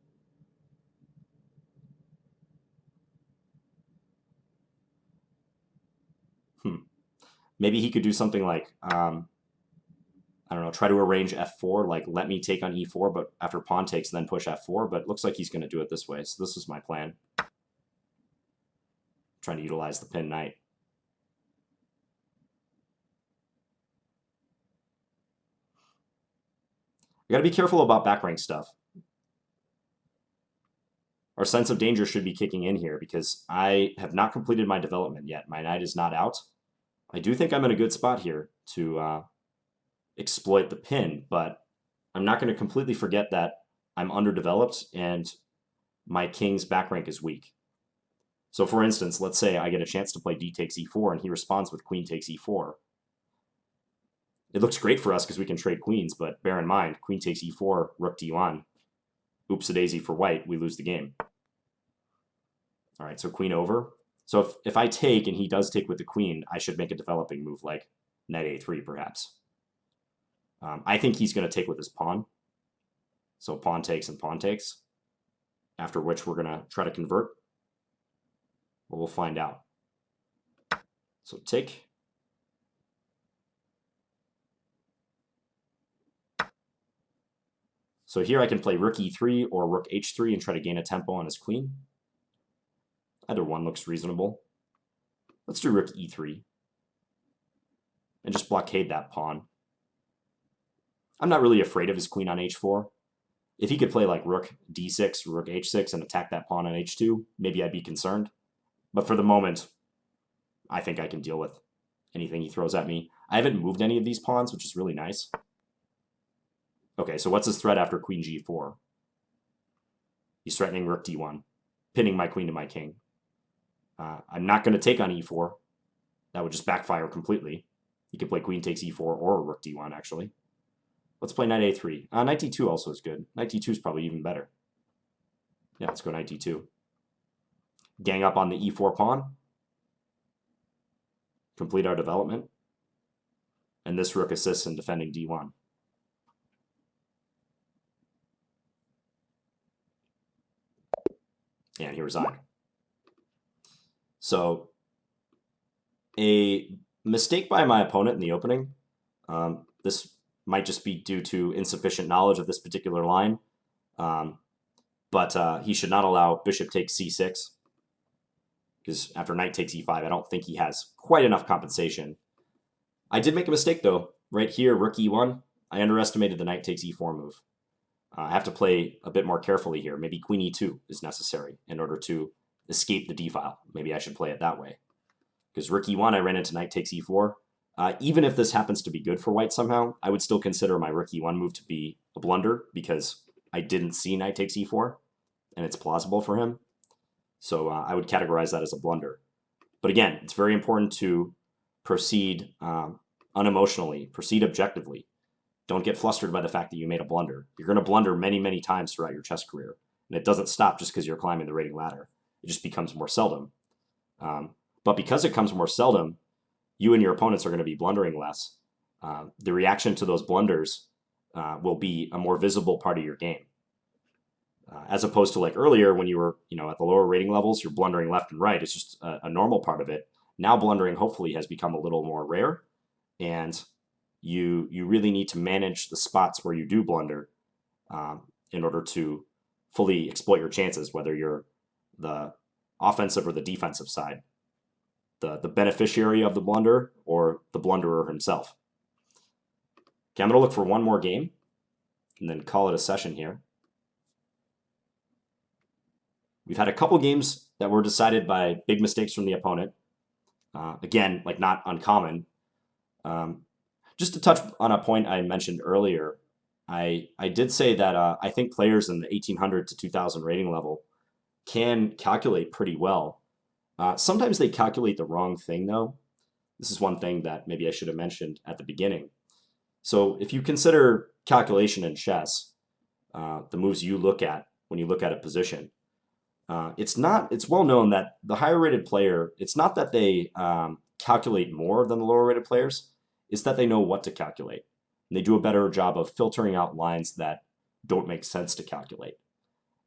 Maybe he could do something like, I don't know, try to arrange f4, like let me take on e4, but after pawn takes, then push f4. But it looks like he's going to do it this way. So this is my plan. Trying to utilize the pin knight. You got to be careful about back rank stuff. Our sense of danger should be kicking in here because I have not completed my development yet. My knight is not out. I do think I'm in a good spot here to exploit the pin, but I'm not going to completely forget that I'm underdeveloped and my king's back rank is weak. So for instance, let's say I get a chance to play d takes e4 and he responds with queen takes e4. it looks great for us because we can trade queens, but bear in mind, queen takes e4, rook d1. Oops a daisy for white, we lose the game. All right, so queen over. So if I take and he does take with the queen, I should make a developing move like knight a3 perhaps. I think he's going to take with his pawn. So pawn takes and pawn takes, after which we're going to try to convert. Well, we'll find out. So take. So here I can play rook e3 or rook h3 and try to gain a tempo on his queen. Either one looks reasonable. Let's do rook e3 and just blockade that pawn. I'm not really afraid of his queen on h4. If he could play like rook d6, rook h6, and attack that pawn on h2, maybe I'd be concerned. But for the moment, I think I can deal with anything he throws at me. I haven't moved any of these pawns, which is really nice. Okay, so what's his threat after queen g4? He's threatening rook d1, pinning my queen to my king. I'm not going to take on e4. That would just backfire completely. He could play queen takes e4 or rook d1, actually. Let's play knight a3. Knight d2 also is good. Knight d2 is probably even better. Yeah, let's go knight d2. Gang up on the e4 pawn. Complete our development. And this rook assists in defending d1. And he resigned. So a mistake by my opponent in the opening. This might just be due to insufficient knowledge of this particular line. But he should not allow bishop takes c6. Because after knight takes e5, I don't think he has quite enough compensation. I did make a mistake, though. Right here, rook e1, I underestimated the knight takes e4 move. I have to play a bit more carefully here. Maybe queen e2 is necessary in order to escape the d-file. Maybe I should play it that way. Because rook e1, I ran into knight takes e4. Even if this happens to be good for white somehow, I would still consider my rook e1 move to be a blunder because I didn't see knight takes e4, and it's plausible for him. So I would categorize that as a blunder. But again, it's very important to proceed unemotionally, proceed objectively. Don't get flustered by the fact that you made a blunder. You're going to blunder many, many times throughout your chess career. And it doesn't stop just because you're climbing the rating ladder. It just becomes more seldom. But because it comes more seldom, you and your opponents are going to be blundering less. The reaction to those blunders will be a more visible part of your game. As opposed to like earlier when you were, at the lower rating levels, you're blundering left and right. It's just a normal part of it. Now blundering hopefully has become a little more rare, and you really need to manage the spots where you do blunder in order to fully exploit your chances, whether you're the offensive or the defensive side, the beneficiary of the blunder or the blunderer himself. Okay, I'm going to look for one more game and then call it a session here. We've had a couple games that were decided by big mistakes from the opponent. Again, like not uncommon. Just to touch on a point I mentioned earlier, I did say that I think players in the 1800 to 2000 rating level can calculate pretty well. Sometimes they calculate the wrong thing, though. This is one thing that maybe I should have mentioned at the beginning. So if you consider calculation in chess, the moves you look at when you look at a position, it's well known that the higher rated player, it's not that they calculate more than the lower rated players, it's that they know what to calculate. And they do a better job of filtering out lines that don't make sense to calculate.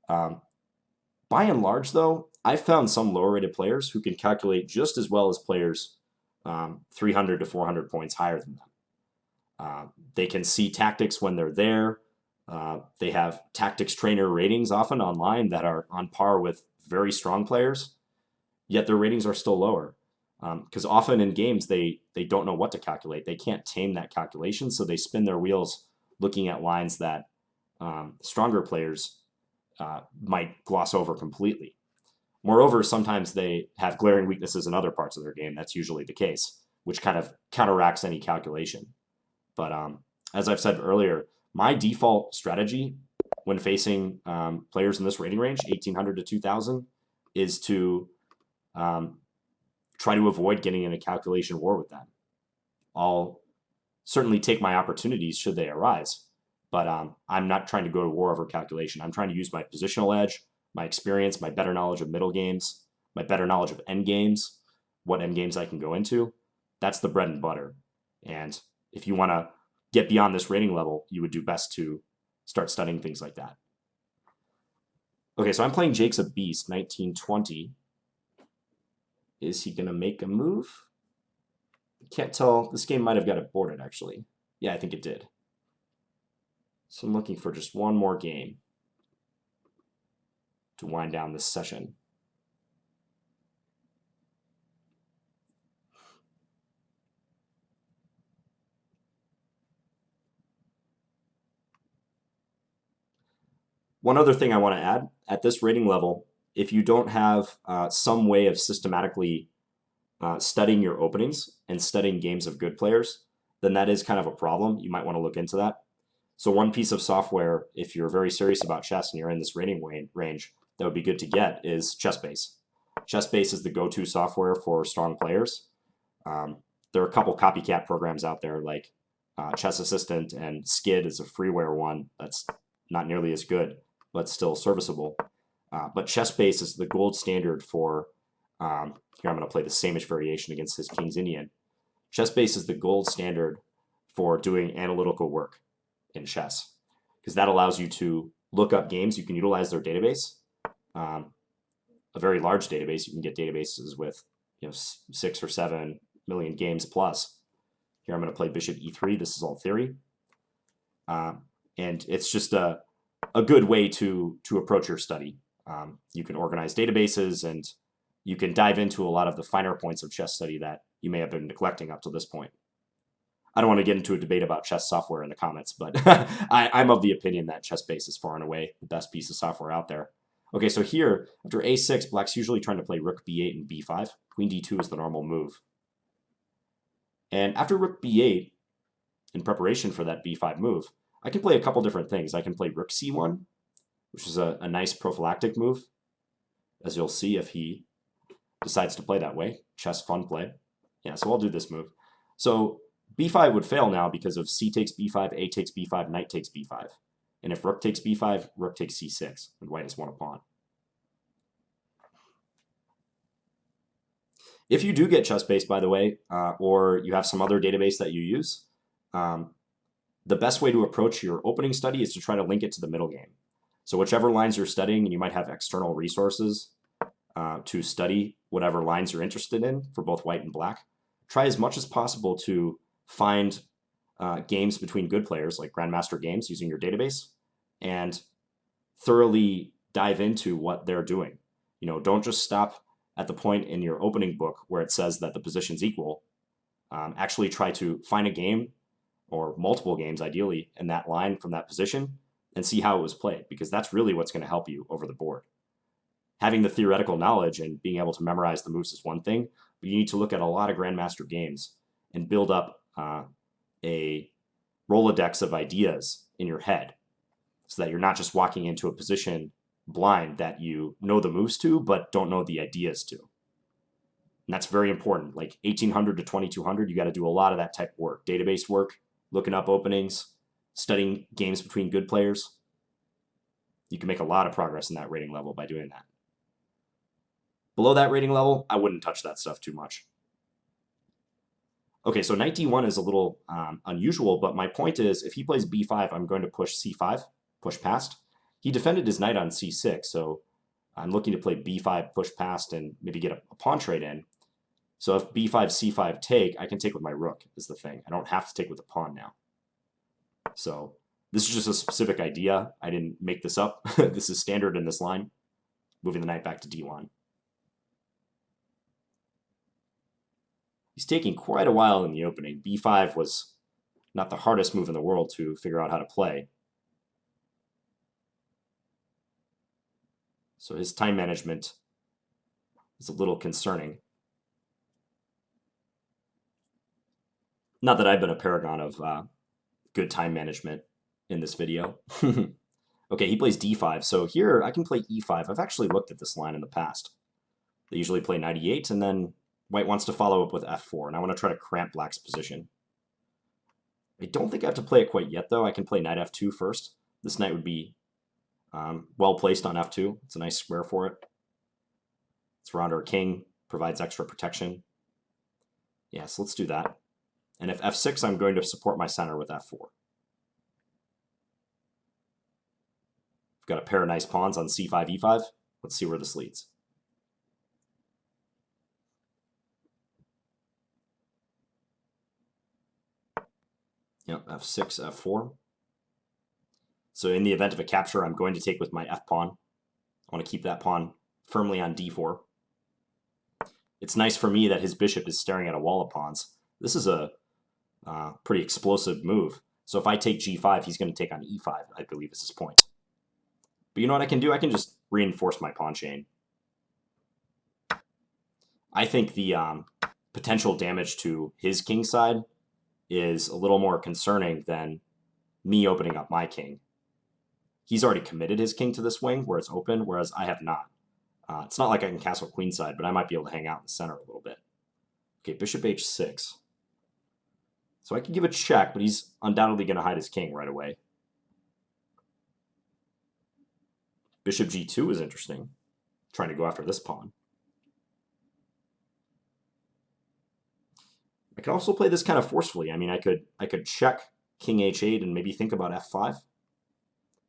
By and large, though, I've found some lower rated players who can calculate just as well as players 300 to 400 points higher than them. They can see tactics when they're there. They have tactics trainer ratings often online that are on par with very strong players, yet their ratings are still lower. Because often in games, they don't know what to calculate. They can't tame that calculation, so they spin their wheels looking at lines that stronger players might gloss over completely. Moreover, sometimes they have glaring weaknesses in other parts of their game. That's usually the case, which kind of counteracts any calculation. But as I've said earlier, my default strategy when facing players in this rating range, 1800 to 2000, is to try to avoid getting in a calculation war with them. I'll certainly take my opportunities should they arise. But I'm not trying to go to war over calculation. I'm trying to use my positional edge, my experience, my better knowledge of middle games, my better knowledge of end games, what end games I can go into. That's the bread and butter. And if you want to get beyond this rating level, you would do best to start studying things like that. Okay, so I'm playing Jake's a Beast, 1920. Is he going to make a move? Can't tell. This game might have got it boarded, actually. Yeah, I think it did. So I'm looking for just one more game to wind down this session. One other thing I want to add, at this rating level, if you don't have some way of systematically studying your openings and studying games of good players, then that is kind of a problem. You might want to look into that. So one piece of software, if you're very serious about chess and you're in this rating range, that would be good to get is ChessBase. ChessBase is the go-to software for strong players. There are a couple copycat programs out there like Chess Assistant, and Skid is a freeware one that's not nearly as good, but still serviceable. But ChessBase is the gold standard for, here I'm going to play the Samish variation against his King's Indian. ChessBase is the gold standard for doing analytical work in chess, because that allows you to look up games. You can utilize their database, a very large database. You can get databases with 6 or 7 million games plus. Here I'm going to play Bishop E3. This is all theory. And it's just a good way to approach your study. You can organize databases, and you can dive into a lot of the finer points of chess study that you may have been neglecting up to this point. I don't want to get into a debate about chess software in the comments, but I'm of the opinion that ChessBase is far and away the best piece of software out there. Okay, so here, after a6, black's usually trying to play rook b8 and b5. Queen d2 is the normal move. And after rook b8, in preparation for that b5 move, I can play a couple different things. I can play rook c1, which is a nice prophylactic move, as you'll see if he decides to play that way. Chess fun play. Yeah, so I'll do this move. So b5 would fail now because of c takes b5, a takes b5, knight takes b5. And if rook takes b5, rook takes c6, and white has won a pawn. If you do get ChessBase, by the way, or you have some other database that you use, the best way to approach your opening study is to try to link it to the middle game. So whichever lines you're studying, and you might have external resources to study whatever lines you're interested in for both white and black, try as much as possible to find games between good players, like Grandmaster games, using your database, and thoroughly dive into what they're doing. Don't just stop at the point in your opening book where it says that the position's equal. Actually try to find a game, or multiple games ideally, in that line from that position, and see how it was played, because that's really what's going to help you over the board. Having the theoretical knowledge and being able to memorize the moves is one thing, but you need to look at a lot of Grandmaster games and build up a Rolodex of ideas in your head, so that you're not just walking into a position blind that you know the moves to, but don't know the ideas to. And that's very important. Like 1800 to 2200, you got to do a lot of that type of work. Database work, looking up openings, studying games between good players. You can make a lot of progress in that rating level by doing that. Below that rating level, I wouldn't touch that stuff too much. Okay, so knight d1 is a little unusual, but my point is, if he plays b5, I'm going to push c5, push past. He defended his knight on c6, so I'm looking to play b5, push past, and maybe get a pawn trade in. So if b5, c5 take, I can take with my rook, is the thing. I don't have to take with the pawn now. So this is just a specific idea. I didn't make this up. This is standard in this line, moving the knight back to d1. He's taking quite a while in the opening. b5 was not the hardest move in the world to figure out how to play. So his time management is a little concerning. Not that I've been a paragon of good time management in this video. Okay, he plays d5. So here I can play e5. I've actually looked at this line in the past. They usually play knight e8, and then white wants to follow up with f4, and I want to try to cramp black's position. I don't think I have to play it quite yet, though. I can play knight f2 first. This knight would be well placed on f2. It's a nice square for it. It's around our king, provides extra protection. Yeah, so let's do that. And if f6, I'm going to support my center with f4. We've got a pair of nice pawns on c5, e5. Let's see where this leads. Yep, f6, f4. So in the event of a capture, I'm going to take with my f pawn. I want to keep that pawn firmly on d4. It's nice for me that his bishop is staring at a wall of pawns. This is a pretty explosive move. So if I take g5, he's going to take on e5, I believe is his point. But you know what I can do? I can just reinforce my pawn chain. I think the potential damage to his king side is a little more concerning than me opening up my king. He's already committed his king to this wing where it's open, whereas I have not. It's not like I can castle queenside, but I might be able to hang out in the center a little bit. Okay, bishop h6. So I can give a check, but he's undoubtedly going to hide his king right away. Bishop g2 is interesting, trying to go after this pawn. I could also play this kind of forcefully. I mean, I could check king h8 and maybe think about f5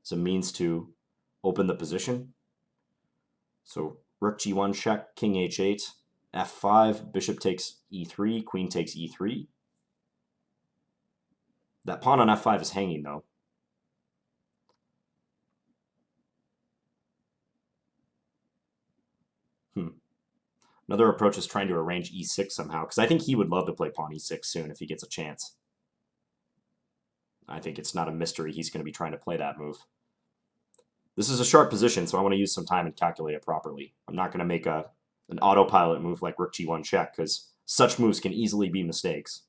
as a means to open the position. So rook g1 check, king h8, f5, bishop takes e3, queen takes e3. That pawn on f5 is hanging, though. Another approach is trying to arrange e6 somehow, because I think he would love to play pawn e6 soon if he gets a chance. I think it's not a mystery he's going to be trying to play that move. This is a sharp position, so I want to use some time and calculate it properly. I'm not going to make an autopilot move like rook g1 check, because such moves can easily be mistakes.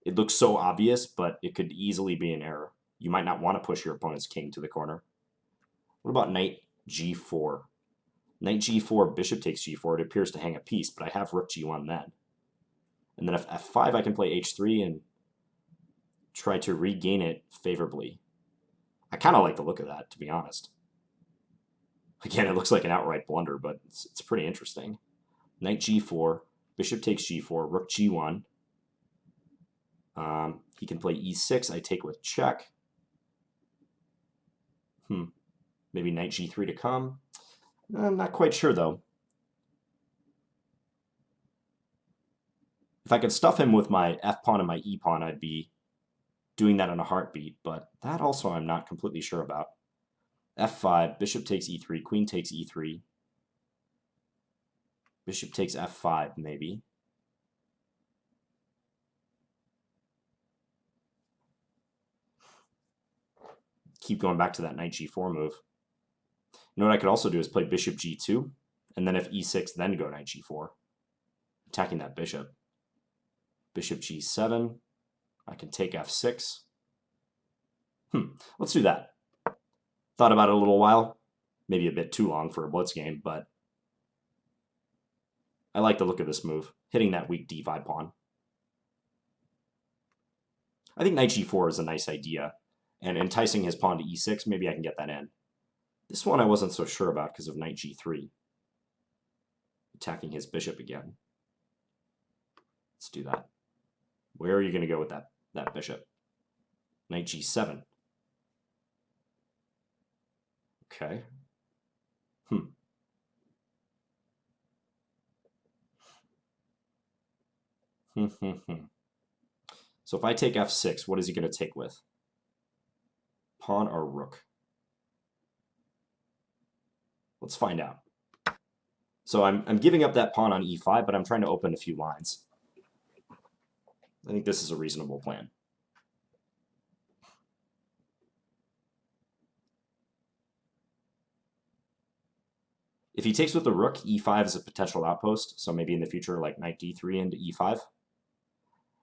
It looks so obvious, but it could easily be an error. You might not want to push your opponent's king to the corner. What about knight g4? Knight g4, bishop takes g4. It appears to hang a piece, but I have rook g1 then. And then if f5, I can play h3 and try to regain it favorably. I kind of like the look of that, to be honest. Again, it looks like an outright blunder, but it's pretty interesting. Knight g4, bishop takes g4, rook g1. He can play e6. I take with check. Maybe knight g3 to come. I'm not quite sure, though. If I could stuff him with my f-pawn and my e-pawn, I'd be doing that in a heartbeat, but that also I'm not completely sure about. f5, bishop takes e3, queen takes e3. Bishop takes f5, maybe. Keep going back to that knight g4 move. You know what I could also do is play bishop g2, and then if e6, then go knight g4, attacking that bishop. Bishop g7, I can take f6. Let's do that. Thought about it a little while, maybe a bit too long for a blitz game, but I like the look of this move, hitting that weak d5 pawn. I think knight g4 is a nice idea, and enticing his pawn to e6, maybe I can get that in. This one I wasn't so sure about because of knight g3. Attacking his bishop again. Let's do that. Where are you going to go with that bishop? Knight g7. Okay. So if I take f6, what is he going to take with? Pawn or rook? Let's find out. So I'm giving up that pawn on e5, but I'm trying to open a few lines. I think this is a reasonable plan. If he takes with the rook, e5 is a potential outpost, so maybe in the future like knight d3 into e5.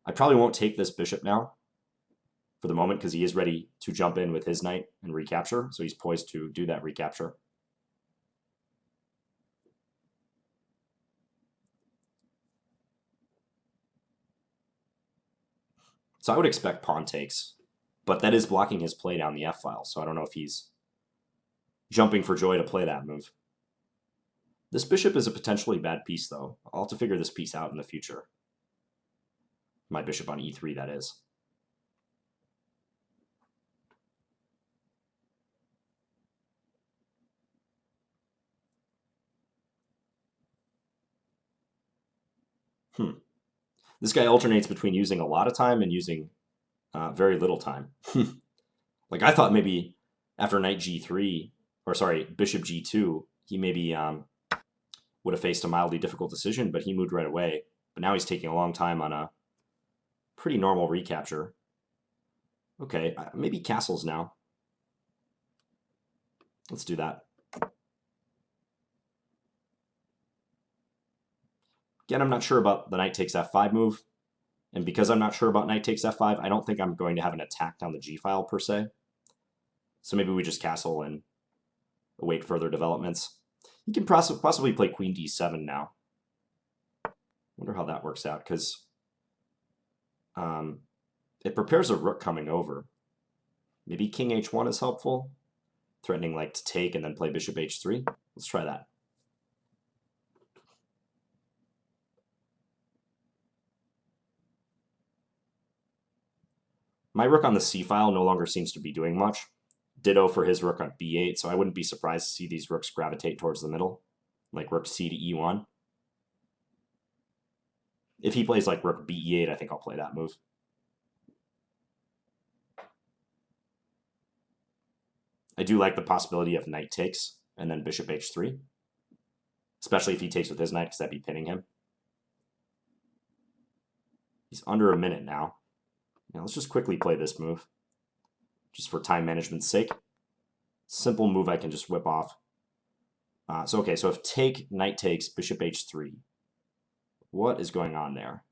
I probably won't take this bishop now for the moment because he is ready to jump in with his knight and recapture, so he's poised to do that recapture. So I would expect pawn takes. But that is blocking his play down the f-file, so I don't know if he's jumping for joy to play that move. This bishop is a potentially bad piece, though. I'll have to figure this piece out in the future. My bishop on e3, that is. This guy alternates between using a lot of time and using very little time. Like, I thought maybe after knight g3, or sorry, bishop g2, he maybe would have faced a mildly difficult decision, but he moved right away. But now he's taking a long time on a pretty normal recapture. Okay, maybe castles now. Let's do that. Again, I'm not sure about the knight takes f5 move. And because I'm not sure about knight takes f5, I don't think I'm going to have an attack down the g-file per se. So maybe we just castle and await further developments. He can possibly play queen d7 now. Wonder how that works out, because it prepares a rook coming over. Maybe king h1 is helpful, threatening like to take and then play bishop h3. Let's try that. My rook on the c-file no longer seems to be doing much. Ditto for his rook on b8, so I wouldn't be surprised to see these rooks gravitate towards the middle, like rook c to e1. If he plays like rook b8, I think I'll play that move. I do like the possibility of knight takes and then bishop h3, especially if he takes with his knight, because that'd be pinning him. He's under a minute now. Now let's just quickly play this move, just for time management's sake. Simple move I can just whip off. So if take, knight takes, bishop h3. What is going on there?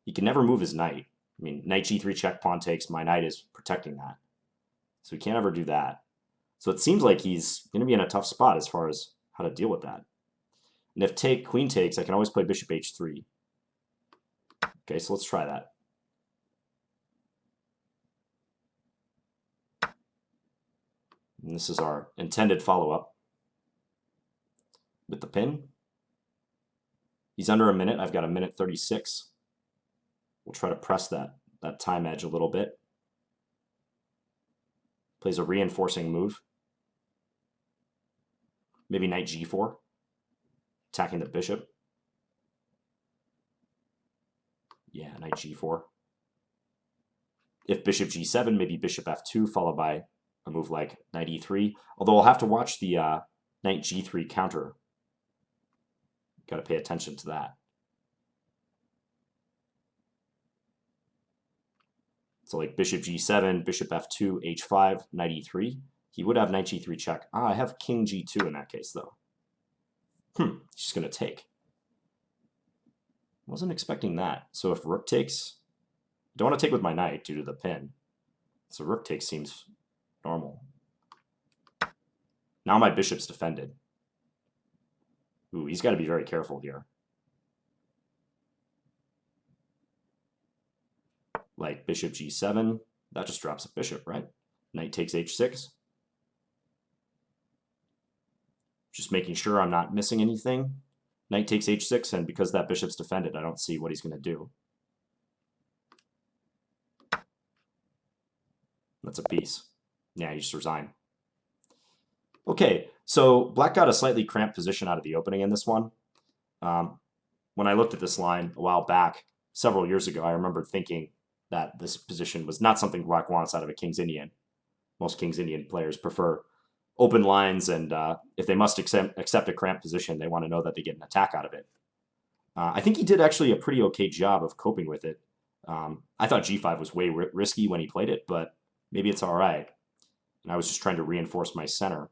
He can never move his knight. I mean, knight g3 check, pawn takes, my knight is protecting that. So he can't ever do that. So it seems like he's going to be in a tough spot as far as how to deal with that. And if take, queen takes, I can always play bishop h3. Okay, so let's try that. And this is our intended follow-up with the pin. He's under a minute. I've got a minute 36. We'll try to press that time edge a little bit. Plays a reinforcing move. Maybe knight g4, attacking the bishop. Yeah, knight g4. If bishop g7, maybe bishop f2, followed by a move like knight e3. Although I'll have to watch the knight g3 counter. Got to pay attention to that. So like bishop g7, bishop f2, h5, knight e3. He would have knight g3 check. I have king g2 in that case, though. He's just going to take. Wasn't expecting that. So if rook takes, I don't want to take with my knight due to the pin. So rook takes seems normal. Now my bishop's defended. Ooh, he's got to be very careful here. Like bishop g7, that just drops a bishop, right? Knight takes h6. Just making sure I'm not missing anything. Knight takes h6, and because that bishop's defended, I don't see what he's going to do. That's a piece. Yeah, you just resign. Okay, so black got a slightly cramped position out of the opening in this one. When I looked at this line a while back, several years ago, I remember thinking that this position was not something black wants out of a King's Indian. Most King's Indian players prefer open lines, and if they must accept a cramped position, they want to know that they get an attack out of it. I think he did actually a pretty okay job of coping with it. I thought g5 was way risky when he played it, but maybe it's all right. And I was just trying to reinforce my center.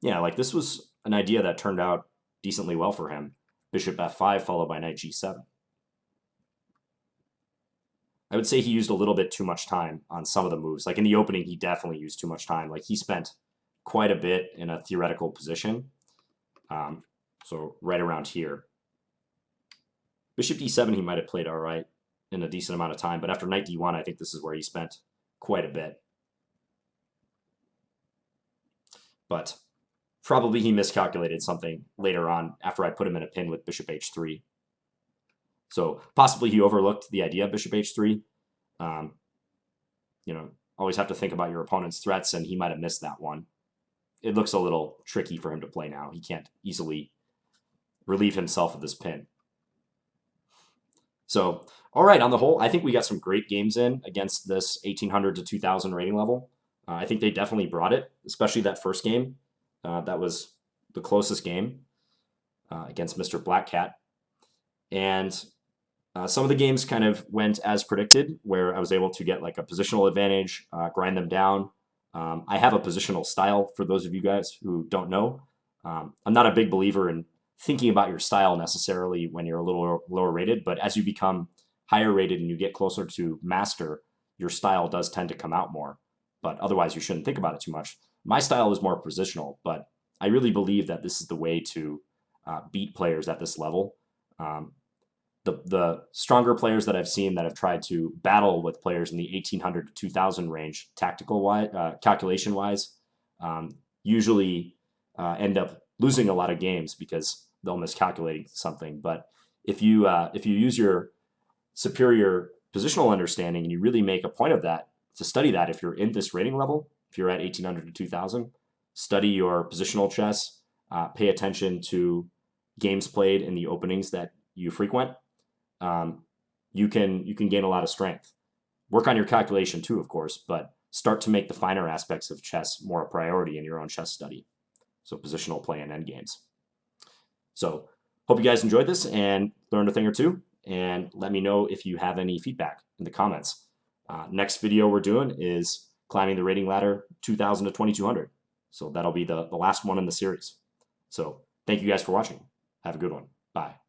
Yeah, like this was an idea that turned out decently well for him. Bishop f5 followed by knight g7. I would say he used a little bit too much time on some of the moves. Like in the opening, he definitely used too much time. Like he spent quite a bit in a theoretical position. So right around here. Bishop d7 he might have played all right. in a decent amount of time. But after knight d1, I think this is where he spent quite a bit. But probably he miscalculated something later on after I put him in a pin with bishop h3. So possibly he overlooked the idea of bishop h3. You know, always have to think about your opponent's threats, and he might have missed that one. It looks a little tricky for him to play now. He can't easily relieve himself of this pin. So, all right, on the whole, I think we got some great games in against this 1800 to 2000 rating level. I think they definitely brought it, especially that first game. That was the closest game against Mr. Black Cat. And some of the games kind of went as predicted, where I was able to get like a positional advantage, grind them down. I have a positional style for those of you guys who don't know. I'm not a big believer in thinking about your style necessarily when you're a little lower rated, but as you become higher rated and you get closer to master, your style does tend to come out more. But otherwise, you shouldn't think about it too much. My style is more positional, but I really believe that this is the way to beat players at this level. The stronger players that I've seen that have tried to battle with players in the 1800 to 2000 range, tactical wise, calculation wise, usually end up losing a lot of games because they'll miscalculate something. But if you use your superior positional understanding and you really make a point of that to study that, if you're in this rating level, if you're at 1800 to 2000, study your positional chess, pay attention to games played in the openings that you frequent. You can gain a lot of strength. Work on your calculation too, of course, but start to make the finer aspects of chess more a priority in your own chess study. So positional play and endgames. So hope you guys enjoyed this and learned a thing or two. And let me know if you have any feedback in the comments. Next video we're doing is climbing the rating ladder 2000 to 2200. So that'll be the last one in the series. So thank you guys for watching. Have a good one. Bye.